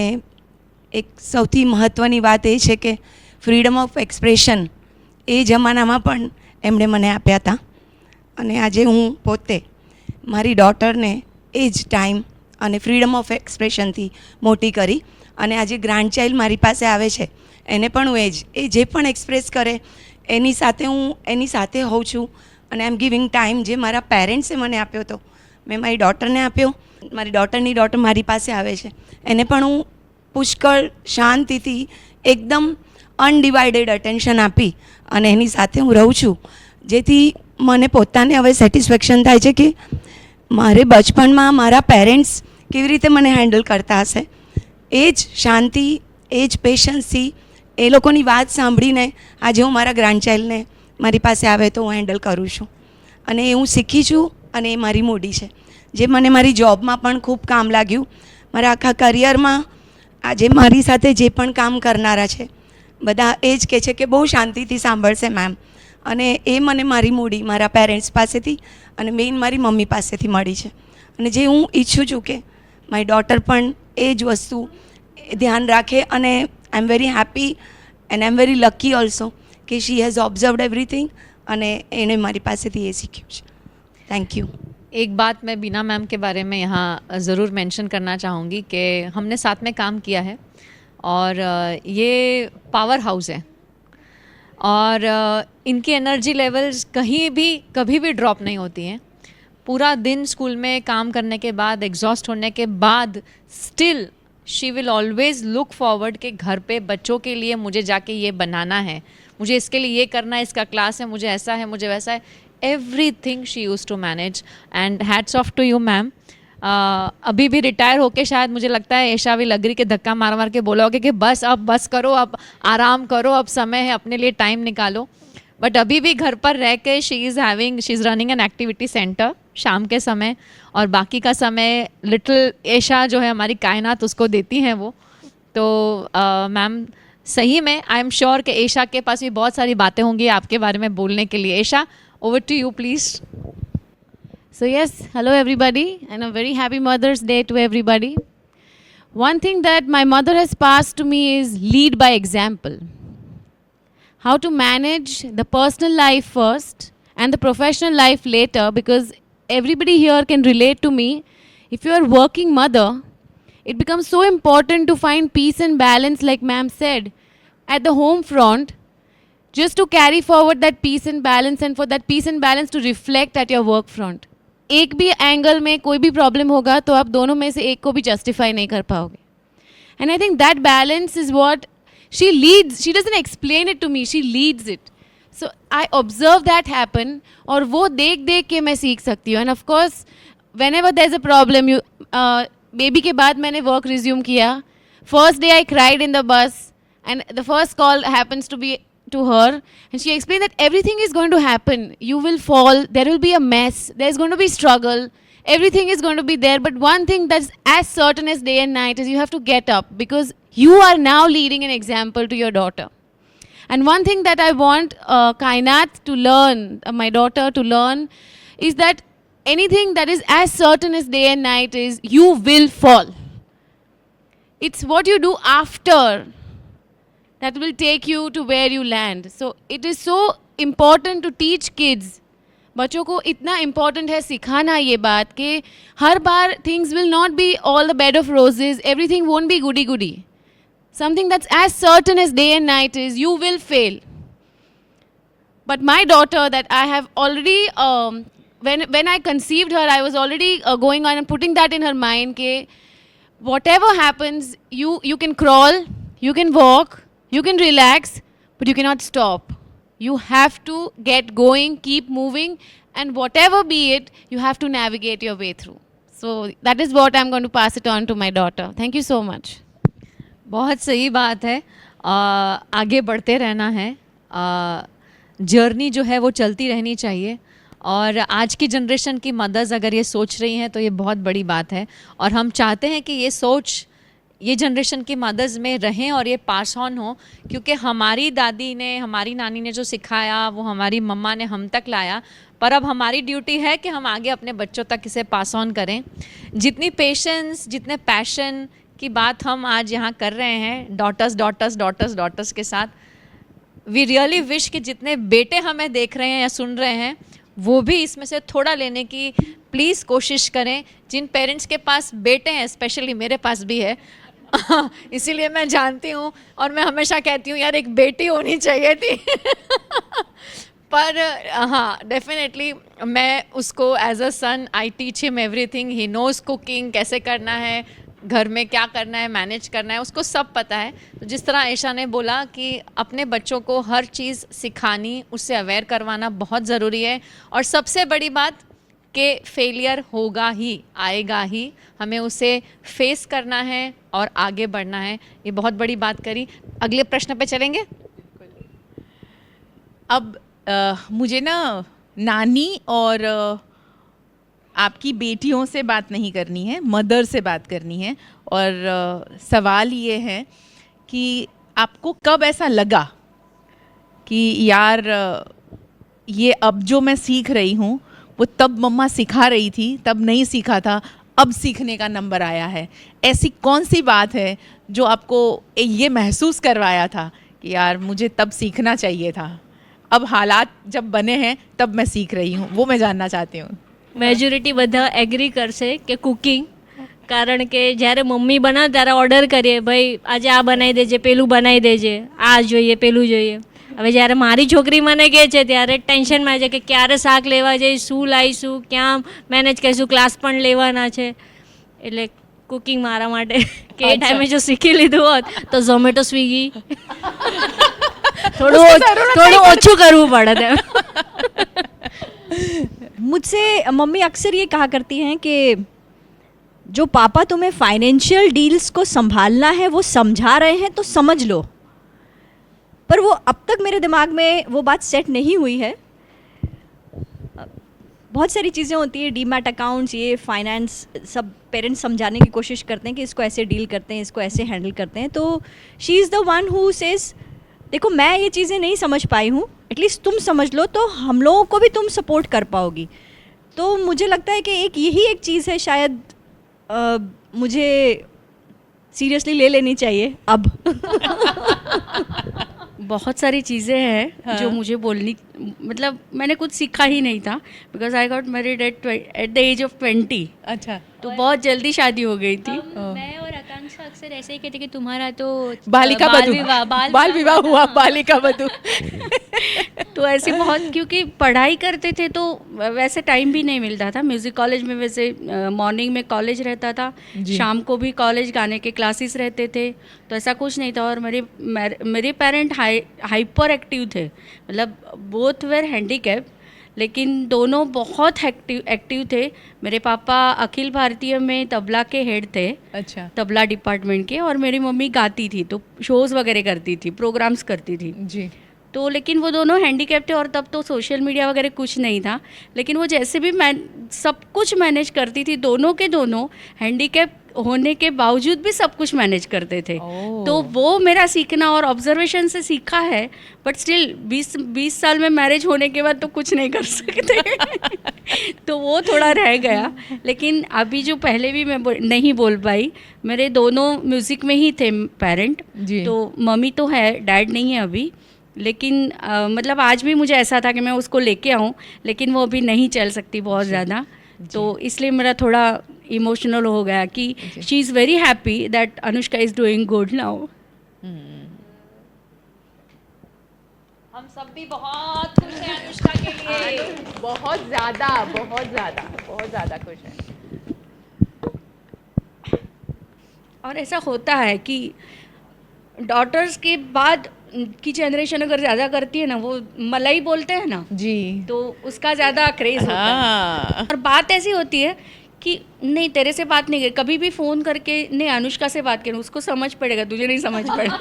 એક સૌથી મહત્ત્વની વાત એ છે કે ફ્રીડમ ઓફ એક્સપ્રેશન એ જમાનામાં પણ એમણે મને આપ્યા હતા. અને આજે હું પોતે મારી ડોટરને એ જ ટાઈમ અને ફ્રીડમ ઓફ એક્સપ્રેશનથી મોટી કરી. અને આજે ગ્રાન્ડ ચાઇલ્ડ મારી પાસે આવે છે, એને પણ હું એ જે પણ એક્સપ્રેસ કરે એની સાથે હું એની સાથે હોઉં છું. અને આઈ એમ ગિવિંગ ટાઈમ જે મારા પેરેન્ટ્સે મને આપ્યો હતો, મેં મારી ડોટરને આપ્યો. મારી ડોટરની ડોટર મારી પાસે આવે છે, એને પણ હું પુષ્કળ શાંતિથી એકદમ અનડિવાઇડેડ અટેન્શન આપી અને એની સાથે હું રહું છું. જેથી મને પોતાને હવે સેટિસ્ફેક્શન થાય છે કે મારે બચપણમાં મારા પેરેન્ટ્સ કેવી રીતે મને હેન્ડલ કરતા હશે, એ જ શાંતિ, એ જ પેશન્સથી એ લોકોની વાત સાંભળીને આજે હું મારા ગ્રાન્ડ ચાઇલ્ડને મારી પાસે આવે તો હું હેન્ડલ કરું છું. અને એ હું શીખી છું અને એ મારી મૂડી છે, જે મને મારી જોબમાં પણ ખૂબ કામ લાગ્યું. મારા આખા કરિયરમાં આજે મારી સાથે જે પણ કામ કરનારા છે બધા એ જ કહે છે કે બહુ શાંતિથી સાંભળશે મેમ. અને એ મને મારી મૂડી મારા પેરેન્ટ્સ પાસેથી અને મેઇન મારી મમ્મી પાસેથી મળી છે. અને જે હું ઈચ્છું છું કે મારી ડોટર પણ એ જ વસ્તુ ધ્યાન રાખે. અને I am very happy and I am very lucky also કે શી હેઝ ઓબ્ઝર્વડ એવરીથિંગ અને એણે મારી પાસેથી એ શીખ્યું છે. Thank you. एक बात मैं बीना मैम के बारे में यहाँ ज़रूर मेंशन करना चाहूँगी कि हमने साथ में काम किया है और ये पावर हाउस है और इनकी एनर्जी लेवल्स कभी भी ड्रॉप नहीं होती हैं. पूरा दिन स्कूल में काम करने के बाद, एग्जॉस्ट होने के बाद, still she will always look forward कि घर पे बच्चों के लिए मुझे जाके ये बनाना है, मुझे इसके लिए ये करना है, इसका क्लास है, मुझे ऐसा है, मुझे वैसा है. Everything she use to manage and hats off to you ma'am. अभी भी रिटायर होके शायद मुझे लगता है ऐशा विल अग्री के धक्का मार मार के बोला होगा कि बस अब बस करो, अब आराम करो, अब समय है, अपने लिए टाइम निकालो. बट अभी भी घर पर रह के she is running an activity centre शाम के समय, और बाकी का समय लिटिल ऐशा जो है हमारी कायनात उसको देती हैं वो. तो मैम सही में आई एम श्योर कि ऐशा के पास भी बहुत सारी बातें होंगी आपके बारे में बोलने के लिए. ऐशा, over to you please. So yes, hello everybody and a very happy Mother's Day to everybody. One thing that my mother has passed to me is lead by example. How to manage the personal life first and the professional life later, because everybody here can relate to me. If you are a working mother, it becomes so important to find peace and balance, like ma'am said, at the home front, just to carry forward that peace and balance and for that peace and balance to reflect at your work front. एक भी angle में कोई भी problem होगा तो आप दोनों में से एक को भी जस्टिफाई नहीं कर पाओगे. And I think that balance is what she leads. She doesn't explain it to me, she leads it. So I observe that happen और वो देख देख के मैं सीख सकती हूँ. And of course whenever there's a problem, baby के बाद मैंने work resume किया. First day I cried in the bus and the first call happens to be to her and she explained that everything is going to happen. You will fall, there will be a mess, there's going to be struggle, everything is going to be there, but one thing that's as certain as day and night is you have to get up, because you are now leading an example to your daughter. And one thing that I want Kainat to learn, my daughter to learn, is that anything that is as certain as day and night is you will fall. It's what you do after that will take you to where you land. So it is so important to teach kids. बच्चों को इतना important है सिखाना ये बात कि हर बार things will not be all the bed of roses, everything won't be goody goody. Something that's as certain as day and night is you will fail. But my daughter, that I have already, when I conceived her, I was already going on and putting that in her mind कि whatever happens, you can crawl, you can walk, you can relax, but you cannot stop. You have to get going, keep moving, and whatever be it, you have to navigate your way through. So that is what I'm going to pass it on to my daughter. Thank you so much. बहुत सही बात है. आगे बढ़ते रहना है. Journey जो है वो चलती रहनी चाहिए. और आज की जनरेशन की मदर्स अगर ये सोच रही हैं तो ये बहुत बड़ी बात है. और हम चाहते हैं कि ये सोच ये जनरेशन की मदर्स में रहें और ये पास ऑन हो, क्योंकि हमारी दादी ने, हमारी नानी ने जो सिखाया वो हमारी मम्मा ने हम तक लाया. पर अब हमारी ड्यूटी है कि हम आगे अपने बच्चों तक इसे पास ऑन करें. जितनी पेशेंस, जितने पैशन की बात हम आज यहाँ कर रहे हैं डॉटर्स के साथ, वी रियली विश कि जितने बेटे हमें देख रहे हैं या सुन रहे हैं वो भी इसमें से थोड़ा लेने की प्लीज़ कोशिश करें. जिन पेरेंट्स के पास बेटे हैं, स्पेशली मेरे पास भी है, इसीलिए मैं जानती हूँ और मैं हमेशा कहती हूँ यार एक बेटी होनी चाहिए थी. पर हाँ, डेफिनेटली मैं उसको as a son I teach him everything. He knows cooking, कैसे करना है, घर में क्या करना है, मैनेज करना है, उसको सब पता है. तो जिस तरह आयशा ने बोला कि अपने बच्चों को हर चीज़ सिखानी, उससे अवेयर करवाना बहुत ज़रूरी है. और सबसे बड़ी बात कि फेलियर होगा ही, आएगा ही, हमें उसे फेस करना है और आगे बढ़ना है. ये बहुत बड़ी बात करी. अगले प्रश्न पे चलेंगे. अब मुझे ना नानी और आपकी बेटियों से बात नहीं करनी है, मदर से बात करनी है. और सवाल ये है कि आपको कब ऐसा लगा कि यार ये अब जो मैं सीख रही हूँ वो तब मम्मा सिखा रही थी, तब नहीं सीखा था, अब सीखने का नंबर आया है. ऐसी कौन सी बात है जो आपको ये महसूस करवाया था कि यार मुझे तब सीखना चाहिए था, अब हालात जब बने हैं तब मैं सीख रही हूँ? वो मैं जानना चाहती हूँ. મેજોરિટી બધા એગ્રી કરશે કે કુકિંગ, કારણ કે જ્યારે મમ્મી બનાવે ત્યારે ઓર્ડર કરીએ, ભાઈ આજે આ બનાવી દેજે, પેલું બનાવી દેજે, આ જોઈએ, પેલું જોઈએ. હવે જ્યારે મારી છોકરી મને કહે છે ત્યારે ટેન્શનમાં આવે છે કે ક્યારે શાક લેવા જઈશ, શું લાવીશું, ક્યાં મેનેજ કરીશું, ક્લાસ પણ લેવાના છે. એટલે કુકિંગ મારા માટે કે એ ટાઈમે જો શીખી લીધું હોત તો ઝોમેટો, સ્વિગી થોડું ઓછું કરવું પડે તેમ. मुझसे मम्मी अक्सर ये कहा करती हैं कि जो पापा तुम्हें फाइनेंशियल डील्स को संभालना है वो समझा रहे हैं तो समझ लो. पर वो अब तक मेरे दिमाग में वो बात सेट नहीं हुई है. बहुत सारी चीज़ें होती हैं, डीमैट अकाउंट्स, ये फाइनेंस, सब पेरेंट्स समझाने की कोशिश करते हैं कि इसको ऐसे डील करते हैं, इसको ऐसे हैंडल करते हैं. तो she is the one who says देखो मैं ये चीज़ें नहीं समझ पाई हूँ, एटलीस्ट तुम समझ लो तो हम लोगों को भी तुम सपोर्ट कर पाओगी. तो मुझे लगता है कि यही एक चीज़ है शायद मुझे सीरियसली ले लेनी चाहिए अब. बहुत सारी चीज़ें हैं जो मुझे बोलनी, मतलब मैंने कुछ सीखा ही नहीं था, because I got married at the age of 20. अच्छा. तो बहुत जल्दी शादी हो गई थी. मैं और आकांक्षा अक्सर ऐसे ही कहते कि तुम्हारा तो बाल विवाह हुआ, बालिका वधू. तो ऐसे बहुत, क्योंकि पढ़ाई करते थे तो वैसे टाइम भी नहीं मिलता था. म्यूज़िक कॉलेज में वैसे मॉर्निंग में कॉलेज रहता था, शाम को भी कॉलेज गाने के क्लासेस रहते थे, तो ऐसा कुछ नहीं था. और मेरे पेरेंट हाइपर एक्टिव थे, मतलब बोथ वेर हैंडीकैप, लेकिन दोनों बहुत एक्टिव थे. मेरे पापा अखिल भारतीय में तबला के हेड थे. अच्छा. तबला डिपार्टमेंट के. और मेरी मम्मी गाती थी, तो शोज़ वगैरह करती थी, प्रोग्राम्स करती थी जी. तो लेकिन वो दोनों हैंडीकैप थे और तब तो सोशल मीडिया वगैरह कुछ नहीं था, लेकिन वो जैसे भी सब कुछ मैनेज करती थी. दोनों के दोनों हैंडीकैप होने के बावजूद भी सब कुछ मैनेज करते थे. तो वो मेरा सीखना और ऑब्जर्वेशन से सीखा है. बट स्टिल 20 साल में मैरिज होने के बाद तो कुछ नहीं कर सकते. तो वो थोड़ा रह गया। लेकिन अभी जो पहले भी मैं नहीं बोल पाई, मेरे दोनों म्यूज़िक में ही थे पेरेंट, तो मम्मी तो है, डैड नहीं है अभी। लेकिन मतलब आज भी मुझे ऐसा था कि मैं उसको लेके आऊँ, लेकिन वो अभी नहीं चल सकती बहुत ज़्यादा, तो इसलिए मेरा थोड़ा इमोशनल हो गया कि she is very happy that Anushka is doing good now. हम सब भी बहुत खुश हैं अनुष्का के लिए, बहुत ज़्यादा बहुत ज़्यादा बहुत ज़्यादा खुश हैं। और ऐसा होता है कि डॉटर्स के बाद की जनरेशन अगर ज़्यादा करती है ना, वो मलाई बोलते हैं ना जी, तो उसका ज़्यादा क्रेज़ होता है। और बात ऐसी होती है कि नहीं तेरे से बात नहीं करी, कभी भी फ़ोन करके नहीं अनुष्का से बात करें, उसको समझ पड़ेगा, तुझे नहीं समझ पड़ेगा।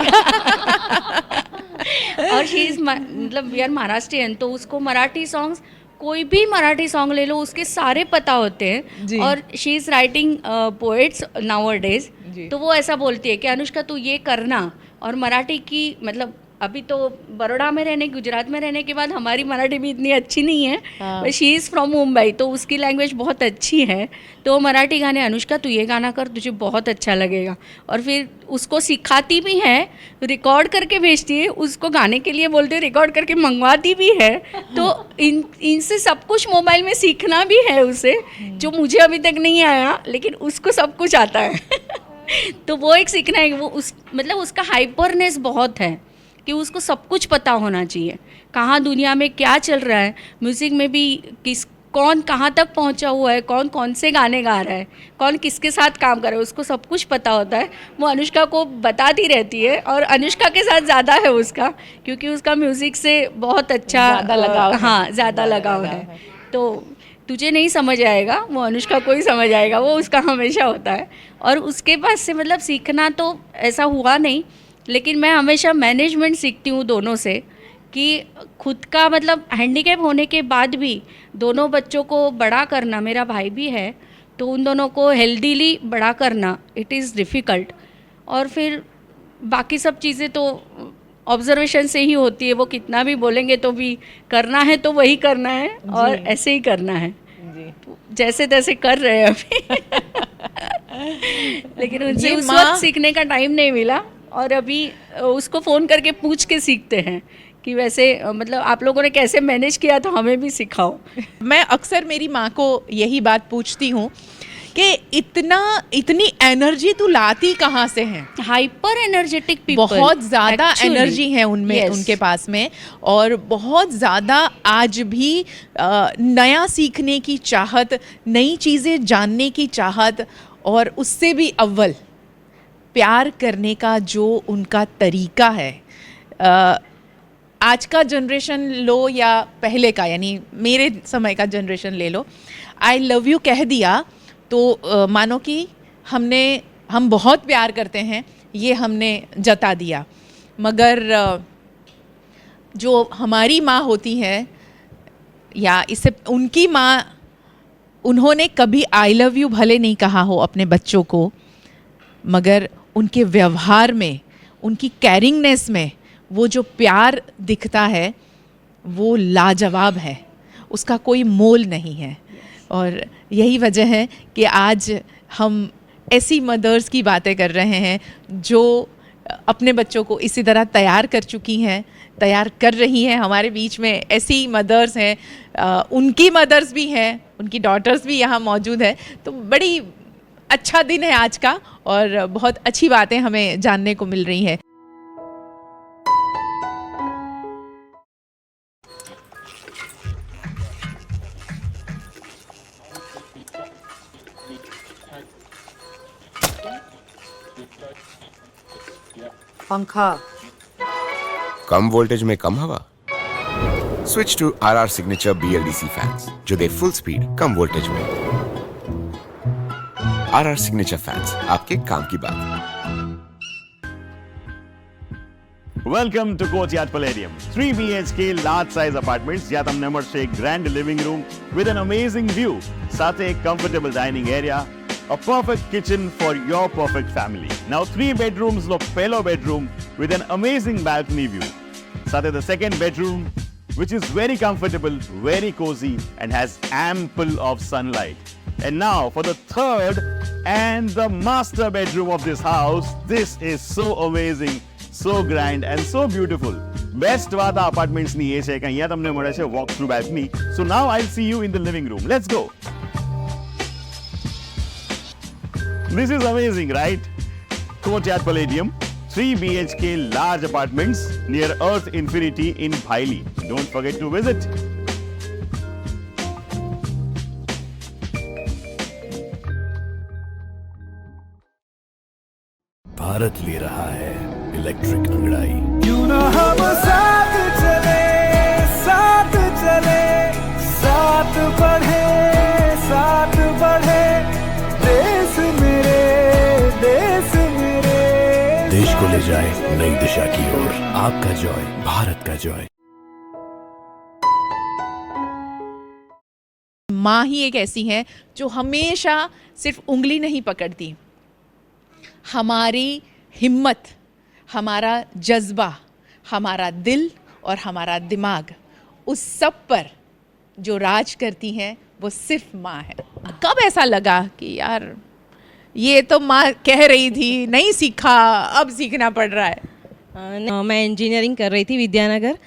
और शी इज़ मतलब वी आर महाराष्ट्रियन, तो उसको मराठी सॉन्ग्स, कोई भी मराठी सॉन्ग ले लो उसके सारे पता होते हैं। और she is writing poets nowadays, तो वो ऐसा बोलती है कि अनुष्का तू ये करना। और मराठी की मतलब अभी तो बड़ौदा में रहने, गुजरात में रहने के बाद हमारी मराठी भी इतनी अच्छी नहीं है, but she is from Mumbai, तो उसकी लैंग्वेज बहुत अच्छी है। तो मराठी गाने, अनुष्का तू ये गाना कर, तुझे बहुत अच्छा लगेगा। और फिर उसको सिखाती भी है, रिकॉर्ड करके भेजती है, उसको गाने के लिए बोलते हैं, रिकॉर्ड करके मंगवाती भी है। तो इनसे सब कुछ मोबाइल में सीखना भी है उसे, जो मुझे अभी तक नहीं आया, लेकिन उसको सब कुछ आता है। तो वो एक सीखना है, वो मतलब उसका हाइपरनेस बहुत है कि उसको सब कुछ पता होना चाहिए, कहाँ दुनिया में क्या चल रहा है, म्यूज़िक में भी कौन कहाँ तक पहुँचा हुआ है, कौन कौन से गाने गा रहा है, कौन किसके साथ काम कर रहा है, उसको सब कुछ पता होता है। वो अनुष्का को बताती रहती है, और अनुष्का के साथ ज़्यादा है उसका, क्योंकि उसका म्यूज़िक से बहुत अच्छा लगाव, हाँ ज़्यादा लगाव है। तो तुझे नहीं समझ आएगा, वो अनुष्का को ही समझ आएगा, वो उसका हमेशा होता है। और उसके पास से मतलब सीखना तो ऐसा हुआ नहीं, लेकिन मैं हमेशा मैनेजमेंट सीखती हूँ दोनों से, कि खुद का मतलब हैंडीकैप होने के बाद भी दोनों बच्चों को बड़ा करना, मेरा भाई भी है तो उन दोनों को हेल्दीली बड़ा करना, इट इज़ डिफ़िकल्ट। और फिर बाकी सब चीज़ें तो ऑब्जर्वेशन से ही होती है, वो कितना भी बोलेंगे तो भी करना है तो वही करना है, और ऐसे ही करना है जैसे तैसे कर रहे हैं अभी। लेकिन उनसे उस वक्त सीखने का टाइम नहीं मिला, और अभी उसको फ़ोन करके पूछ के सीखते हैं कि वैसे मतलब आप लोगों ने कैसे मैनेज किया, तो हमें भी सिखाओ। मैं अक्सर मेरी माँ को यही बात पूछती हूँ कि इतनी एनर्जी तू लाती कहाँ से है? हाइपर एनर्जेटिक पीपल, बहुत ज़्यादा एनर्जी है उनमें, उनके पास में, और बहुत ज़्यादा आज भी नया सीखने की चाहत, नई चीज़ें जानने की चाहत, और उससे भी अव्वल प्यार करने का जो उनका तरीका है। आज का जनरेशन लो या पहले का, यानी मेरे समय का जनरेशन ले लो, आई लव यू कह दिया तो मानो कि हम बहुत प्यार करते हैं, ये हमने जता दिया। मगर जो हमारी माँ होती है, या इससे उनकी माँ, उन्होंने कभी आई लव यू भले नहीं कहा हो अपने बच्चों को, मगर उनके व्यवहार में, उनकी कैरिंगनेस में वो जो प्यार दिखता है वो लाजवाब है, उसका कोई मोल नहीं है। और यही वजह है कि आज हम ऐसी मदर्स की बातें कर रहे हैं जो अपने बच्चों को इसी तरह तैयार कर चुकी हैं, तैयार कर रही हैं। हमारे बीच में ऐसी मदर्स हैं, उनकी मदर्स भी हैं, उनकी डॉटर्स भी यहाँ मौजूद है। तो बड़ी अच्छा दिन है आज का, और बहुत अच्छी बातें हमें जानने को मिल रही हैं। पंखा, कम वोल्टेज में कम हवा, switch to RR signature BLDC fans, जो दे फुल स्पीड कम वोल्टेज में। RR सिग्नेचर फैंस, आपके काम की बात। Welcome to Courtyard Palladium. 3 BHK large size apartments ज्यादा नंबर से एक grand living room with an amazing view, साथ एक comfortable dining area, a perfect kitchen for your perfect family. Now 3 bedrooms लो पहलो bedroom with an amazing balcony view. साथ the second bedroom which is very comfortable, very cozy, and has ample of sunlight. And now for the third and the master bedroom of this house. This is so amazing, so grand, and so beautiful. Best વાત આ અપાર્ટમેન્ટ્સની એ છે કે અહીંયા તમને મળે છે walk through balcony. So now I'll see you in the living room. Let's go. This is amazing, right? Courtyard Palladium, 3 BHK large apartments near Earth Infinity in Bhaili. Don't forget to visit. Bharat ले रहा है electric अंगड़ाई. क्यों ना हम साथ चले, साथ चले, साथ बढ़े, साथ बढ़े, देश मेरे, देश मेरे. देश को ले जाए नई दिशा की ओर. आपका जॉय, भारत का जॉय. माँ ही एक ऐसी है जो हमेशा सिर्फ उंगली नहीं पकड़ती, हमारी हिम्मत, हमारा जज्बा, हमारा दिल और हमारा दिमाग, उस सब पर जो राज करती हैं वो सिर्फ माँ है. कब ऐसा लगा कि यार ये तो माँ कह रही थी, नहीं सीखा, अब सीखना पड़ रहा है? मैं इंजीनियरिंग कर रही थी विद्यानगर,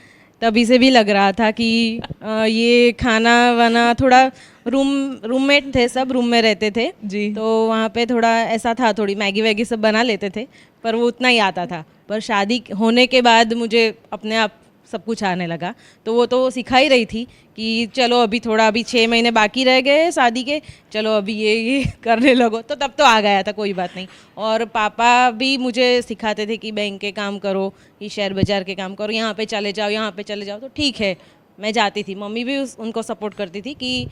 तभी से भी लग रहा था कि ये खाना वाना थोड़ा रूममेट थे, सब रूम में रहते थे जी, तो वहाँ पे थोड़ा ऐसा था, थोड़ी मैगी वैगी सब बना लेते थे, पर वो उतना ही आता था. पर शादी होने के बाद मुझे अपने आप सब कुछ आने लगा. तो वो तो सिखा ही रही थी कि चलो अभी 6 महीने बाकी रह गए शादी के, चलो अभी ये करने लगो. तो तब तो आ गया था, कोई बात नहीं. और पापा भी मुझे सिखाते थे कि बैंक के काम करो, ये शेयर बाज़ार के काम करो, यहाँ पे चले जाओ, यहाँ पे चले जाओ. तो ठीक है, मैं जाती थी. मम्मी भी उनको सपोर्ट करती थी कि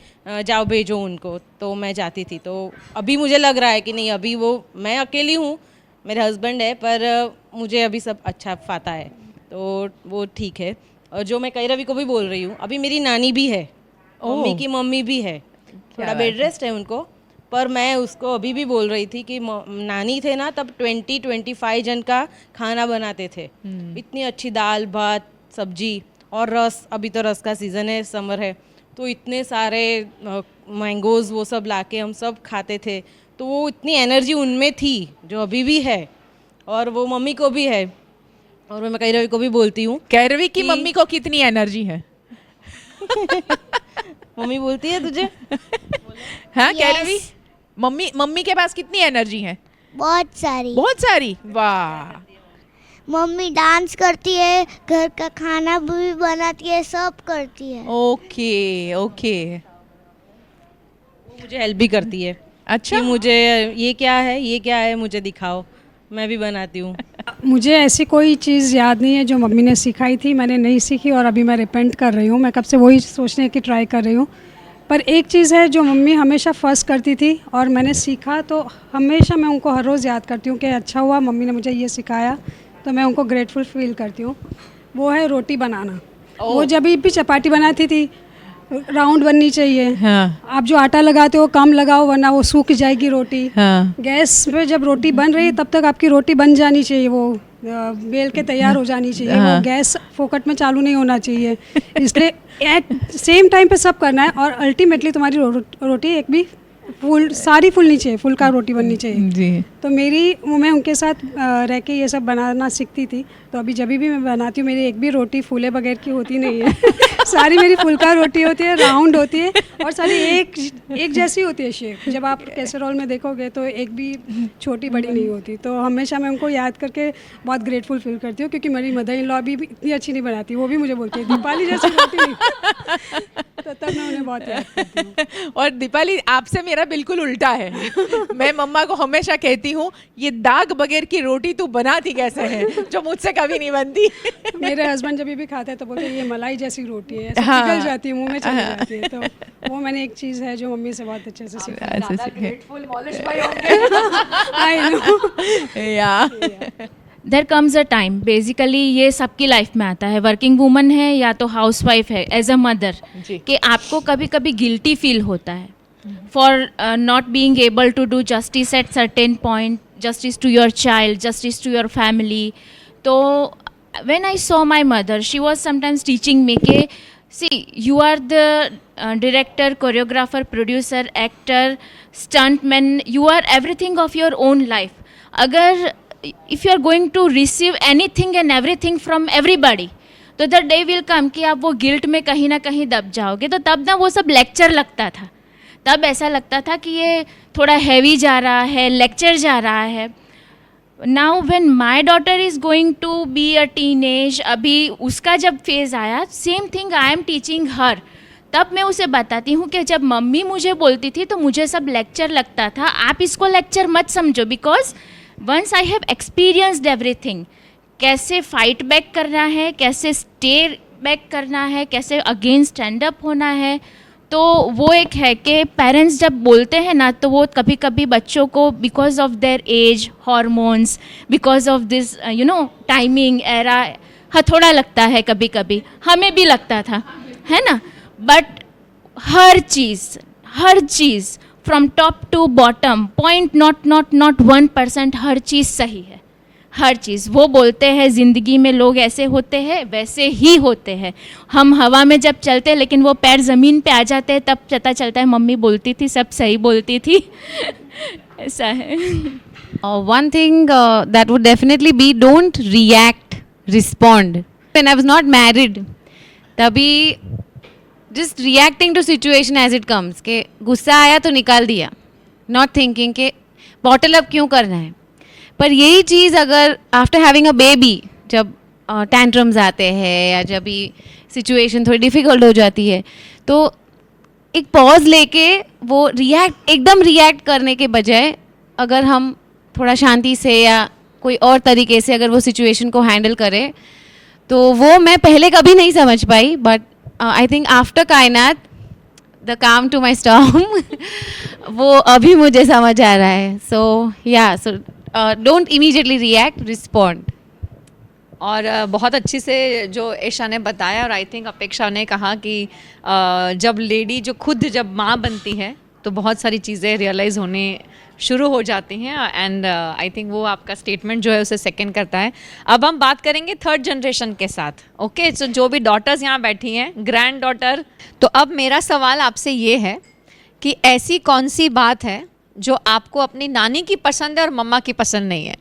जाओ भेजो उनको, तो मैं जाती थी. तो अभी मुझे लग रहा है कि नहीं, अभी वो मैं अकेली हूँ, मेरे हस्बैंड है, पर मुझे अभी सब अच्छा फाता है, तो वो ठीक है. और जो मैं कई रवि को भी बोल रही हूँ, अभी मेरी नानी भी है, मम्मी की मम्मी भी है, थोड़ा बेड रेस्ट है उनको, पर मैं उसको अभी भी बोल रही थी कि नानी थे ना तब 20-25 जन का खाना बनाते थे. इतनी अच्छी दाल भात सब्जी और रस. अभी तो रस का सीज़न है, समर है, तो इतने सारे मैंगोज़ वो सब लाके हम सब खाते थे. तो वो इतनी एनर्जी उनमें थी जो अभी भी है, और वो मम्मी को भी है. और मैं कैरवी को भी बोलती हूँ. कैरवी की मम्मी को कितनी एनर्जी है? मम्मी बोलती है तुझे? हाँ कैरवी, मम्मी के पास कितनी एनर्जी है? बहुत सारी. बहुत सारी, वाह. मम्मी डांस करती है, घर का खाना भी बनाती है, सब करती है. Okay okay. मुझे हेल्प भी करती है. अच्छा. कि मुझे ये क्या है, ये क्या है, मुझे दिखाओ, मैं भी बनाती हूँ. मुझे ऐसी कोई चीज़ याद नहीं है जो मम्मी ने सिखाई थी, मैंने नहीं सीखी और अभी मैं रिपेंट कर रही हूँ. मैं कब से वही सोचने की ट्राई कर रही हूँ. पर एक चीज़ है जो मम्मी हमेशा फर्स्ट करती थी और मैंने सीखा, तो हमेशा मैं उनको हर रोज़ याद करती हूँ कि अच्छा हुआ मम्मी ने मुझे ये सिखाया, तो मैं उनको ग्रेटफुल फील करती हूँ. वो है रोटी बनाना. वो जब भी चपाती बनाती थी, राउंड बननी चाहिए. हाँ. आप जो आटा लगाते हो कम लगाओ, वरना वो सूख जाएगी रोटी. हाँ. गैस पे जब रोटी बन रही है तब तक आपकी रोटी बन जानी चाहिए, वो बेल के तैयार हो जानी चाहिए. हाँ. वो गैस फोकट में चालू नहीं होना चाहिए. इसलिए एट सेम टाइम पे सब करना है और अल्टीमेटली तुम्हारी रोटी एक भी सारी फुलनी चाहिए, फुल का रोटी बननी चाहिए जी. तो मैं उनके साथ रह के ये सब बनाना सीखती थी. तो अभी जब भी मैं बनाती हूँ मेरी एक भी रोटी फूले बगैर की होती नहीं है. सारी मेरी फुल्का रोटी होती है, राउंड होती है और सारी एक जैसी होती है शेप. जब आप कैसरोल में देखोगे तो एक भी छोटी बड़ी नहीं होती. तो हमेशा मैं उनको याद करके बहुत ग्रेटफुल फील करती हूँ, क्योंकि मेरी मदर इन लॉ भी इतनी अच्छी नहीं बनाती. वो भी मुझे बोलती है दीपाली जैसी रोटी नहीं. तो तब मैं उन्हें बहुत याद करती हूँ. और दीपाली आपसे मेरा बिल्कुल उल्टा है. मैं मम्मा को हमेशा कहती हूँ ये दाग बगैर की रोटी तू बनाती कैसे है, जो मुझसे कभी नहीं बनती. मेरे हस्बैंड जब भी खाते हैं तो बोलते हैं ये मलाई जैसी रोटी है, ऐसे हाँ. पिघल जाती है, मुंह में चली जाती है. तो वो मैंने एक चीज़ है जो मम्मी से बहुत अच्छे से सीखी. There comes a time, basically ये सबकी लाइफ में आता है, वर्किंग वूमन है या तो हाउस वाइफ है, एज अ मदर, कि आपको कभी कभी गिल्टी फील होता है for not being able to do justice at certain point, justice to your child, justice to your family. तो when I saw my mother, she was sometimes teaching me कि see, you are the director, choreographer, producer, actor, stuntman. You are everything of your own life. अगर if you are going to receive anything and everything from everybody, तो the day will come कि आप वो guilt में कहीं ना कहीं दब जाओगे. तो तब ना वो सब लेक्चर लगता था. तब ऐसा लगता था कि ये थोड़ा हैवी जा रहा है, लेक्चर जा रहा है. Now when my daughter is going to be a teenage, अभी उसका जब फेज़ आया, same thing I am teaching her. तब मैं उसे बताती हूँ कि जब मम्मी मुझे बोलती थी तो मुझे सब लेक्चर लगता था. आप इसको लेक्चर मत समझो, because once I have experienced everything. कैसे फाइट बैक करना है, कैसे स्टे बैक करना है, कैसे अगेन स्टैंड अप होना है. तो वो एक है कि पेरेंट्स जब बोलते हैं ना, तो वो कभी कभी बच्चों को because of their age, hormones, because of this you know timing era, हथौड़ा लगता है. कभी कभी हमें भी लगता था, है ना. बट हर चीज़ from top to bottom, point not 1%, हर चीज़ सही है. हर चीज़ वो बोलते हैं ज़िंदगी में लोग ऐसे होते हैं, वैसे ही होते हैं. हम हवा में जब चलते हैं लेकिन वो पैर ज़मीन पे आ जाते हैं, तब पता चलता है मम्मी बोलती थी, सब सही बोलती थी. ऐसा है. One thing that would definitely be, don't react, respond. When I was not married, तभी just reacting to situation as it comes, के गुस्सा आया तो निकाल दिया, not thinking के bottle up क्यों करना है. पर यही चीज़ अगर आफ्टर हैविंग अ बेबी, जब टैंट्रम्स आते हैं या जब भी सिचुएशन थोड़ी डिफ़िकल्ट हो जाती है, तो एक पॉज लेके वो एकदम रिएक्ट करने के बजाय अगर हम थोड़ा शांति से या कोई और तरीके से अगर वो सिचुएशन को हैंडल करें, तो वो मैं पहले कभी नहीं समझ पाई. बट आई थिंक आफ्टर कायनात, द काम टू माई स्टॉर्म, वो अभी मुझे समझ आ रहा है. सो या, so don't immediately react, respond. और बहुत अच्छी से जो ईशा ने बताया, और आई थिंक अपेक्षा ने कहा कि जब लेडी जो खुद जब माँ बनती है तो बहुत सारी चीज़ें रियलाइज़ होने शुरू हो जाती हैं. एंड आई थिंक वो आपका स्टेटमेंट जो है उसे सेकंड करता है. अब हम बात करेंगे थर्ड जनरेशन के साथ. ओके, सो जो भी डॉटर्स यहाँ बैठी हैं, ग्रैंड डॉटर. तो अब मेरा सवाल आपसे ये है कि ऐसी कौन सी बात है जो आपको अपनी नानी की पसंद है और मम्मा की पसंद नहीं है?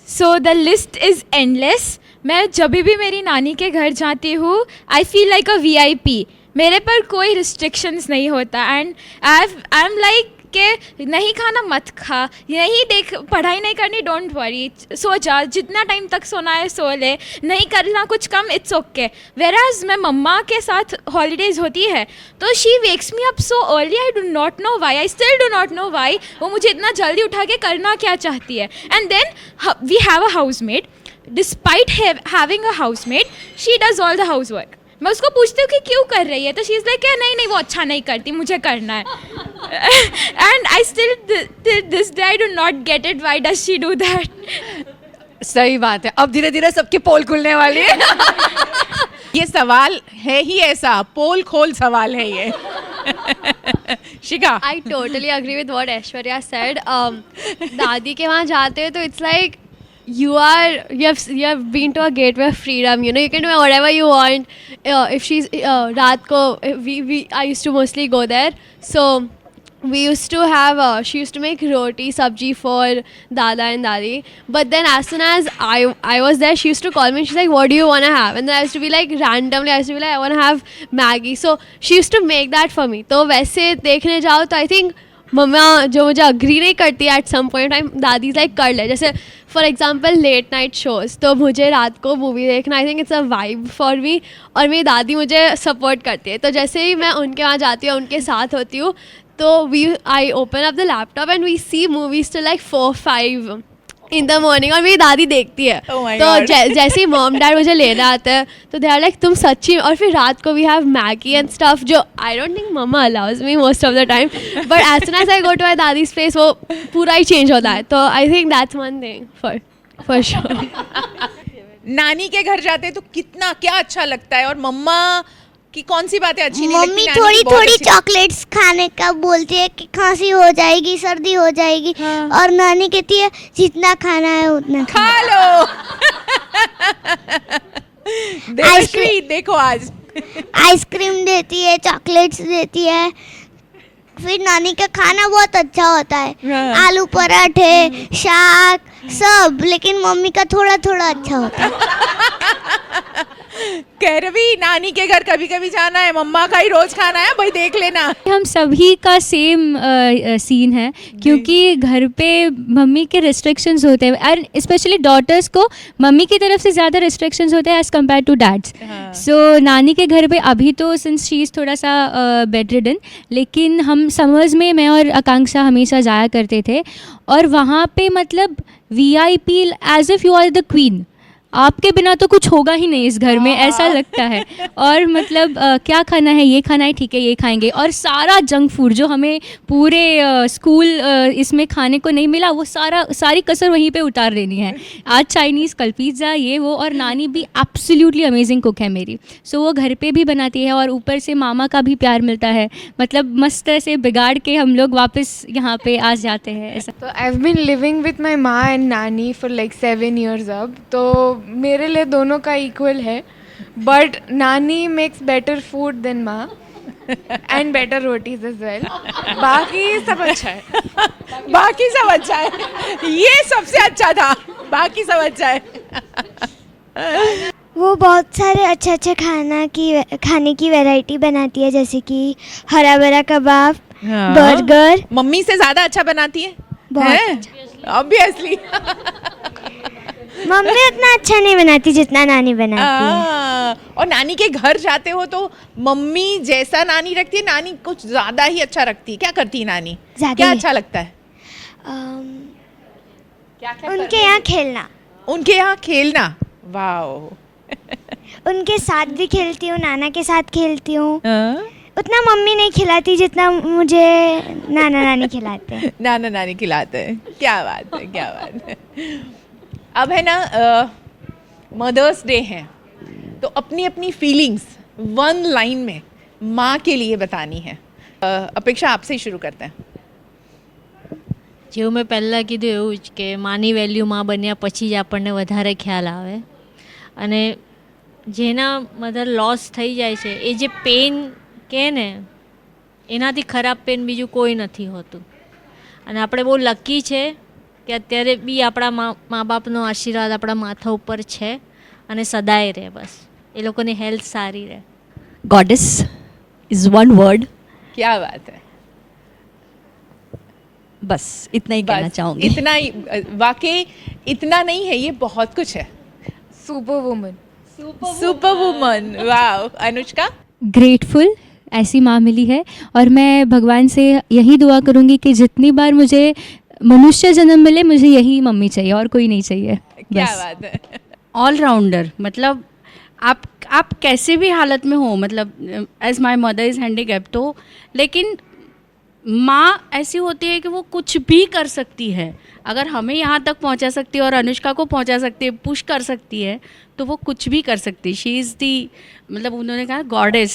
So the list is endless. मैं जब भी मेरी नानी के घर जाती हूँ, I feel like a VIP. मेरे पर कोई रिस्ट्रिक्शंस नहीं होता. एंड आई एम लाइक के नहीं खाना मत खा, नहीं देख, पढ़ाई नहीं करनी, डोंट वरी, सो जा, जितना टाइम तक सोना है सो ले, नहीं करना कुछ कम, इट्स ओके. वेराज मैं मम्मा के साथ हॉलीडेज़ होती है तो she wax me up so early. I do not know why, I still do not know why वो मुझे इतना जल्दी उठा के करना क्या चाहती है. And then we have a housemate. Despite having a housemate, she does all the housework. मैं उसको पूछती हूँ कि क्यों कर रही है, तो शी इज़ लाइक नहीं वो अच्छा नहीं करती, मुझे करना है. And I still this day I do not get it, why does she do that. सही बात है. अब धीरे धीरे सबकी पोल खुलने वाली है. ये सवाल है ही ऐसा, पोल खोल सवाल है ये. शिखा, I totally agree with what Aishwarya said. दादी के वहाँ जाते हो तो it's like you have been to a gateway of freedom. You know, you can do whatever you want. If she's रात को I used to mostly go there. So we used to have she used to make roti sabji for dada and dadi. But then as soon as I was there, she used to call me and she's like, what do you want to have? And then I used to be like, randomly I used to be like, I want to have Maggie. So she used to make that for me. तो वैसे देखने जाओ तो I think मम्मा जो मुझे agree नहीं करती at some point time, दादी लाइक कर ले. जैसे for example let night shows, तो मुझे रात को मूवी देखना, I think it's a vibe for me, और मेरी दादी मुझे सपोर्ट करती है. तो जैसे ही मैं उनके वहाँ जाती हूँ, उनके साथ होती हूँ, तो I open up the laptop and we see movies to like 4-5 in the morning, और मेरी दादी देखती है. तो जैसे ही मॉम डैड मुझे लेने आते हैं तो दे आर लाइक तुम सच्ची. और फिर रात को we have Maggi and stuff, जो I don't think mumma allows me most of the time, but as soon as I go to my dadi's place वो पूरा ही चेंज होता है. तो I think that's one thing for sure. नानी के घर जाते तो कितना क्या अच्छा लगता है, और मम्मा कि कौन सी बातें अच्छी नहीं लगती? मम्मी नानी थोड़ी की बहुत थोड़ी अच्छी- चॉकलेट्स खाने का बोलती है कि खांसी हो जाएगी, सर्दी हो जाएगी, और नानी कहती है जितना खाना है उतना खा लो। देवश्री देखो आज आइसक्रीम देती है, चॉकलेट्स देती है। फिर नानी का खाना बहुत अच्छा होता है, आलू पराठे, शाक, सब, लेकिन मम्मी का थोड़ा थोड़ा अच्छा होता है। कैरवी, नानी के घर कभी कभी जाना है, मम्मा का ही रोज खाना है, भाई देख लेना। हम सभी का सेम सीन है, क्योंकि घर पे मम्मी के रिस्ट्रिक्शंस होते हैं, और स्पेशली डॉटर्स को मम्मी की तरफ से ज़्यादा रिस्ट्रिक्शंस होते हैं एज़ कम्पेयर टू डैड्स। सो नानी के घर पे अभी तो सिंस शी इज़ थोड़ा सा बेड रिडन, लेकिन हम समर्स में मैं और आकांक्षा हमेशा जाया करते थे, और वहाँ पे मतलब VIP as if you are the queen, आपके बिना तो कुछ होगा ही नहीं इस घर में, ऐसा लगता है। और मतलब क्या खाना है, ये खाना है, ठीक है ये खाएंगे, और सारा जंक फूड जो हमें पूरे स्कूल इसमें खाने को नहीं मिला, वो सारी कसर वहीं पे उतार देनी है। आज चाइनीज़, कल पिज़्ज़ा, ये वो। और नानी भी एब्सोल्युटली अमेजिंग कुक है मेरी, सो वो घर पे भी बनाती है, और ऊपर से मामा का भी प्यार मिलता है, मतलब मस्त से बिगाड़ के हम लोग वापस यहाँ पे आ जाते हैं, ऐसा। तो I have been living with my माँ एंड नानी फॉर लाइक 7 years अब, तो मेरे लिए दोनों का इक्वल है, बट नानी मेक्स बेटर फूड देन माँ and better rotis as well. बाकी सब अच्छा है। बाकी सब अच्छा है, ये सबसे अच्छा था, बाकी सब अच्छा है। वो बहुत सारे अच्छे खाने की वैरायटी बनाती है, जैसे कि हरा भरा कबाब, बर्गर। मम्मी से ज्यादा अच्छा बनाती है, ऑब्वियसली। मम्मी उतना अच्छा नहीं बनाती जितना नानी बनाती है। और नानी के घर जाते हो तो मम्मी जैसा नानी रखती है, नानी कुछ ज्यादा ही अच्छा रखती है। क्या करती है नानी, क्या अच्छा लगता है? उनके यहाँ खेलना। उनके यहाँ खेलना, वाओ। उनके साथ भी खेलती हूँ, नाना के साथ खेलती हूँ। उतना मम्मी नहीं खिलाती जितना मुझे नाना नानी खिलाते हैं। नाना नानी खिलाते हैं, क्या बात है, क्या बात है। अब है ना मदर्स डे है, तो अपनी अपनी फीलिंग्स 1 line में माँ के लिए बतानी है। अपेक्षा आपसे ही शुरू करते हैं। જેવું મેં પહેલાં કીધું એવું જ કે માની વેલ્યુ માં બન્યા પછી જ આપણને વધારે ખ્યાલ આવે, અને જેના મધર લોસ થઈ જાય છે એ જે પેન કહે ને, એનાથી ખરાબ પેન બીજું કોઈ નથી હોતું. અને આપણે બહુ લકી છે કે અત્યારે બી આપણા મા બાપનો આશીર્વાદ આપણા માથા ઉપર છે અને સદાય રહે. બસ એ લોકોની હેલ્થ સારી રહે. Goddess is one word. क्या बात है, बस इतना ही कहना चाहूँगी. इतना ही, वाकई इतना नहीं है, ये बहुत कुछ है. सुपर वुमन, सुपर वुमन, वाह. अनुष्का? ग्रेटफुल, ऐसी माँ मिली है, और मैं भगवान से यही दुआ करूँगी कि जितनी बार मुझे मनुष्य जन्म मिले, मुझे यही मम्मी चाहिए और कोई नहीं चाहिए. क्या बात है. ऑलराउंडर, मतलब आप कैसे भी हालत में हो, मतलब as my mother is handicap, तो लेकिन माँ ऐसी होती है कि वो कुछ भी कर सकती है. अगर हमें यहाँ तक पहुँचा सकती है और अनुष्का को पहुँचा सकती है, पुश कर सकती है, तो वो कुछ भी कर सकती है. शी इज़ दी, मतलब उन्होंने कहा goddess,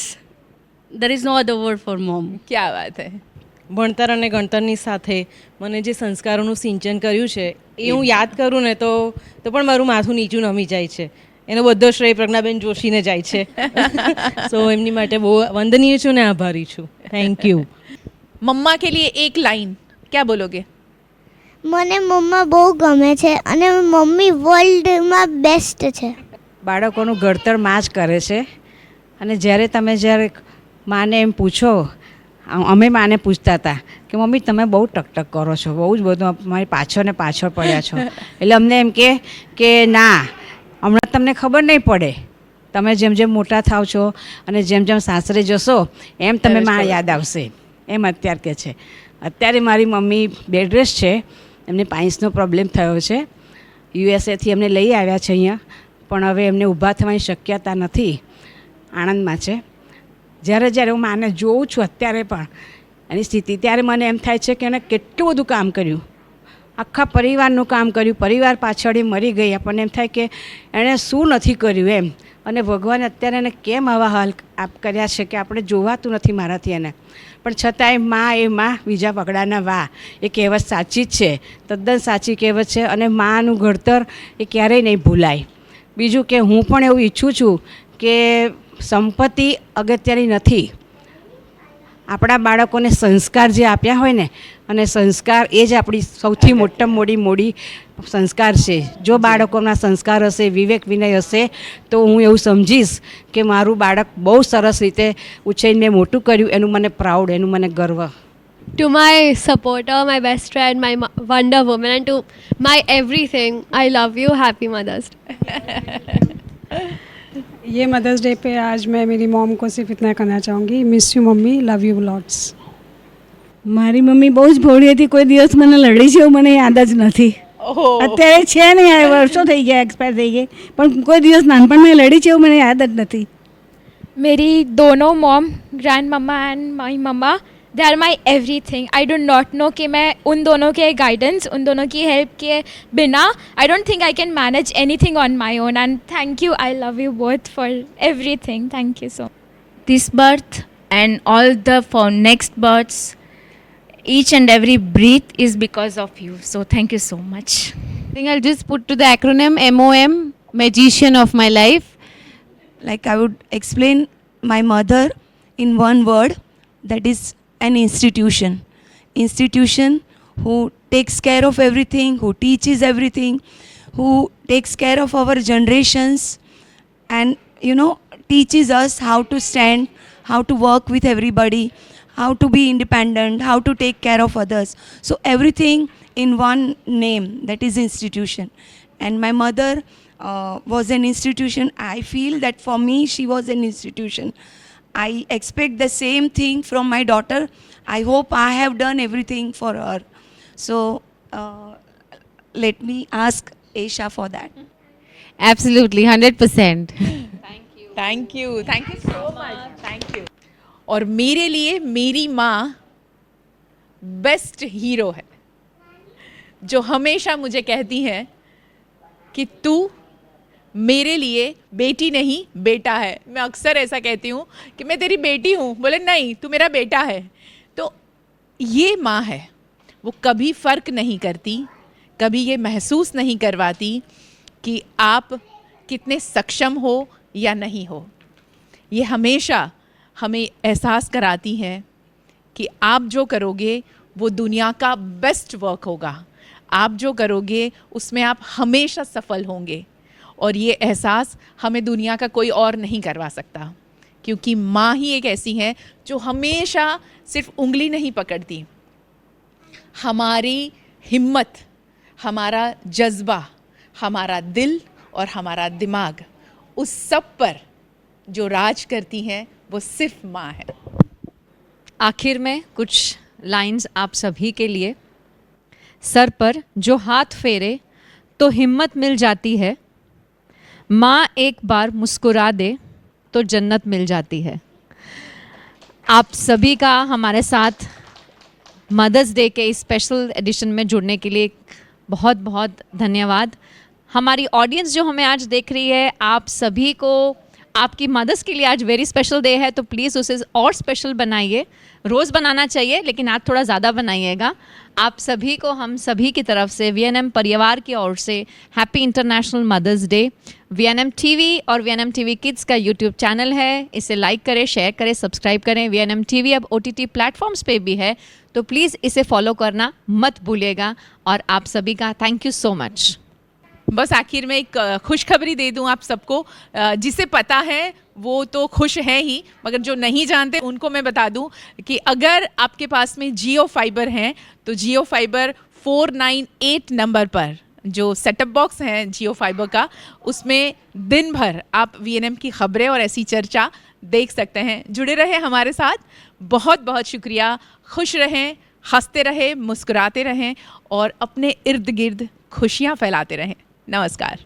there is no other word for mom. क्या बात है. ભણતર અને ગણતરની સાથે મને જે સંસ્કારોનું સિંચન કર્યું છે એ હું યાદ કરું ને તો પણ મારું માથું નીચું નમી જાય છે. એનો બધો શ્રેય પ્રજ્ઞાબેન જોશીને જાય છે. સો એમની માટે બહુ વંદનીય છું ને આભારી છું. Thank you. મમ્મા કે લીએ એક લાઈન क्या बोलोगे? મને મમ્મા બહુ ગમે છે અને મમ્મી વર્લ્ડમાં બેસ્ટ છે. બાળકોનું ઘડતર માં જ કરે છે. અને જ્યારે માને એમ પૂછો, અમે માને પૂછતા હતા કે મમ્મી તમે બહુ ટકટક કરો છો, બહુ જ બધું મારી પાછળ ને પાછળ પડ્યા છો, એટલે અમને એમ કે ના, હમણાં તમને ખબર નહીં પડે, તમે જેમ જેમ મોટા થાવ છો અને જેમ જેમ સાસરે જશો એમ તમે માં યાદ આવશે, એમ અત્યારે કહે છે. અત્યારે મારી મમ્મી બેડ રેસ્ટ છે, એમને પાઇલ્સનો પ્રોબ્લેમ થયો છે. યુએસએથી એમને લઈ આવ્યા છે અહીંયા, પણ હવે એમને ઊભા થવાની શક્યતા નથી, આણંદમાં છે. જ્યારે હું માને જોઉં છું અત્યારે પણ એની સ્થિતિ, ત્યારે મને એમ થાય છે કે એણે કેટલું બધું કામ કર્યું, આખા પરિવારનું કામ કર્યું, પરિવાર પાછળ એ મરી ગઈ. આપણને એમ થાય કે એણે શું નથી કર્યું એમ. અને ભગવાને અત્યારે એને કેમ આવા હાલ આપ કર્યા છે કે આપણે જોવાતું નથી મારાથી એને, પણ છતાંય માં એ માં બીજા પગડાના વા, એ કહેવત સાચી જ છે, તદ્દન સાચી કહેવત છે. અને માનું ઘડતર એ ક્યારેય નહીં ભૂલાય. બીજું કે હું પણ એવું ઈચ્છું છું કે સંપત્તિ અગત્યની નથી, આપણા બાળકોને સંસ્કાર જે આપ્યા હોય ને, અને સંસ્કાર એ જ આપણી સૌથી મોટી મોટી સંસ્કાર છે. જો બાળકોના સંસ્કાર હશે, વિવેક વિનય હશે, તો હું એવું સમજીશ કે મારું બાળક બહુ સરસ રીતે ઉછેરીને મોટું કર્યું, એનું મને પ્રાઉડ, એનું મને ગર્વ. To my supporter, my best friend, my Wonder Woman, and to my everything, I love you. Happy Mother's Day. ये मदर्स डे पे आज मैं मेरी मॉम को सिर्फ इतना कहना चाहूँगी, miss you mummy, love you lots. મારી મમ્મી બહુ જ ભોળી હતી, કોઈ દિવસ મને લડી છે એવું મને યાદ જ નથી. અત્યારે છે ને, વર્ષો થઈ ગયા, એક્સપાયર થઈ ગઈ, પણ કોઈ દિવસ નાનપણમાં લડી છે એવું મને યાદ જ નથી. मेरी दोनों mom, grand mamma and my mamma, they are my everything. I do not know कि मैं उन दोनों के गाइडेंस, उन दोनों की हेल्प के बिना आई don't think I can manage anything on my own. And thank you, I love you both for everything. Thank you so much. This birth and all the for next births, each and every breath is because of you. So thank you so much. I think I'll just put to the acronym MOM, magician of my life. Like I would explain my mother in one word, that is an institution. Institution who takes care of everything, who teaches everything, who takes care of our generations, and teaches us how to stand, how to work with everybody, how to be independent, how to take care of others. So everything in one name, that is institution. And my mother was an institution. I feel that for me she was an institution. I expect the same thing from my daughter. I hope I have done everything for her. So let me ask Aisha for that. Absolutely, 100%. Thank you so much, thank you. और मेरे लिए मेरी माँ best hero है, जो हमेशा मुझे कहती है कि तू मेरे लिए बेटी नहीं बेटा है. मैं अक्सर ऐसा कहती हूँ कि मैं तेरी बेटी हूँ, बोले नहीं तू मेरा बेटा है. तो ये माँ है, वो कभी फ़र्क नहीं करती, कभी ये महसूस नहीं करवाती कि आप कितने सक्षम हो या नहीं हो. ये हमेशा हमें एहसास कराती हैं कि आप जो करोगे वो दुनिया का बेस्ट वर्क होगा, आप जो करोगे उसमें आप हमेशा सफल होंगे. और ये एहसास हमें दुनिया का कोई और नहीं करवा सकता, क्योंकि माँ ही एक ऐसी है जो हमेशा सिर्फ उंगली नहीं पकड़ती, हमारी हिम्मत, हमारा जज्बा, हमारा दिल और हमारा दिमाग, उस सब पर जो राज करती हैं वो सिर्फ माँ है. आखिर में कुछ लाइंस आप सभी के लिए. सर पर जो हाथ फेरे तो हिम्मत मिल जाती है, माँ एक बार मुस्कुरा दे तो जन्नत मिल जाती है. आप सभी का हमारे साथ मदर्स डे के इस स्पेशल एडिशन में जुड़ने के लिए बहुत बहुत धन्यवाद. हमारी ऑडियंस जो हमें आज देख रही है, आप सभी को आपकी मदर्स के लिए आज वेरी स्पेशल डे है, तो प्लीज़ उसे और स्पेशल बनाइए. रोज़ बनाना चाहिए लेकिन आज थोड़ा ज़्यादा बनाइएगा. आप सभी को हम सभी की तरफ से VNM परिवार की ओर से happy international mother's day. VNM TV और VNM TV किड्स का यूट्यूब चैनल है, इसे लाइक करें, शेयर करें, सब्सक्राइब करें. VNM TV अब OTT प्लेटफॉर्म्स पे भी है, तो प्लीज़ इसे फॉलो करना मत भूलिएगा. और आप सभी का थैंक यू सो मच. बस आखिर में एक खुशखबरी दे दूं आप सबको. जिसे पता है वो तो खुश है ही, मगर जो नहीं जानते उनको मैं बता दूं कि अगर आपके पास में जियो फाइबर है तो जियो फाइबर 498 नंबर पर जो सेटअप बॉक्स है जियो फाइबर का, उसमें दिन भर आप VNM की खबरें और ऐसी चर्चा देख सकते हैं. जुड़े रहे हमारे साथ. बहुत बहुत शुक्रिया. खुश रहें, हंसते रहें, मुस्कुराते रहें और अपने इर्द गिर्द खुशियाँ फैलाते रहें. नमस्कार.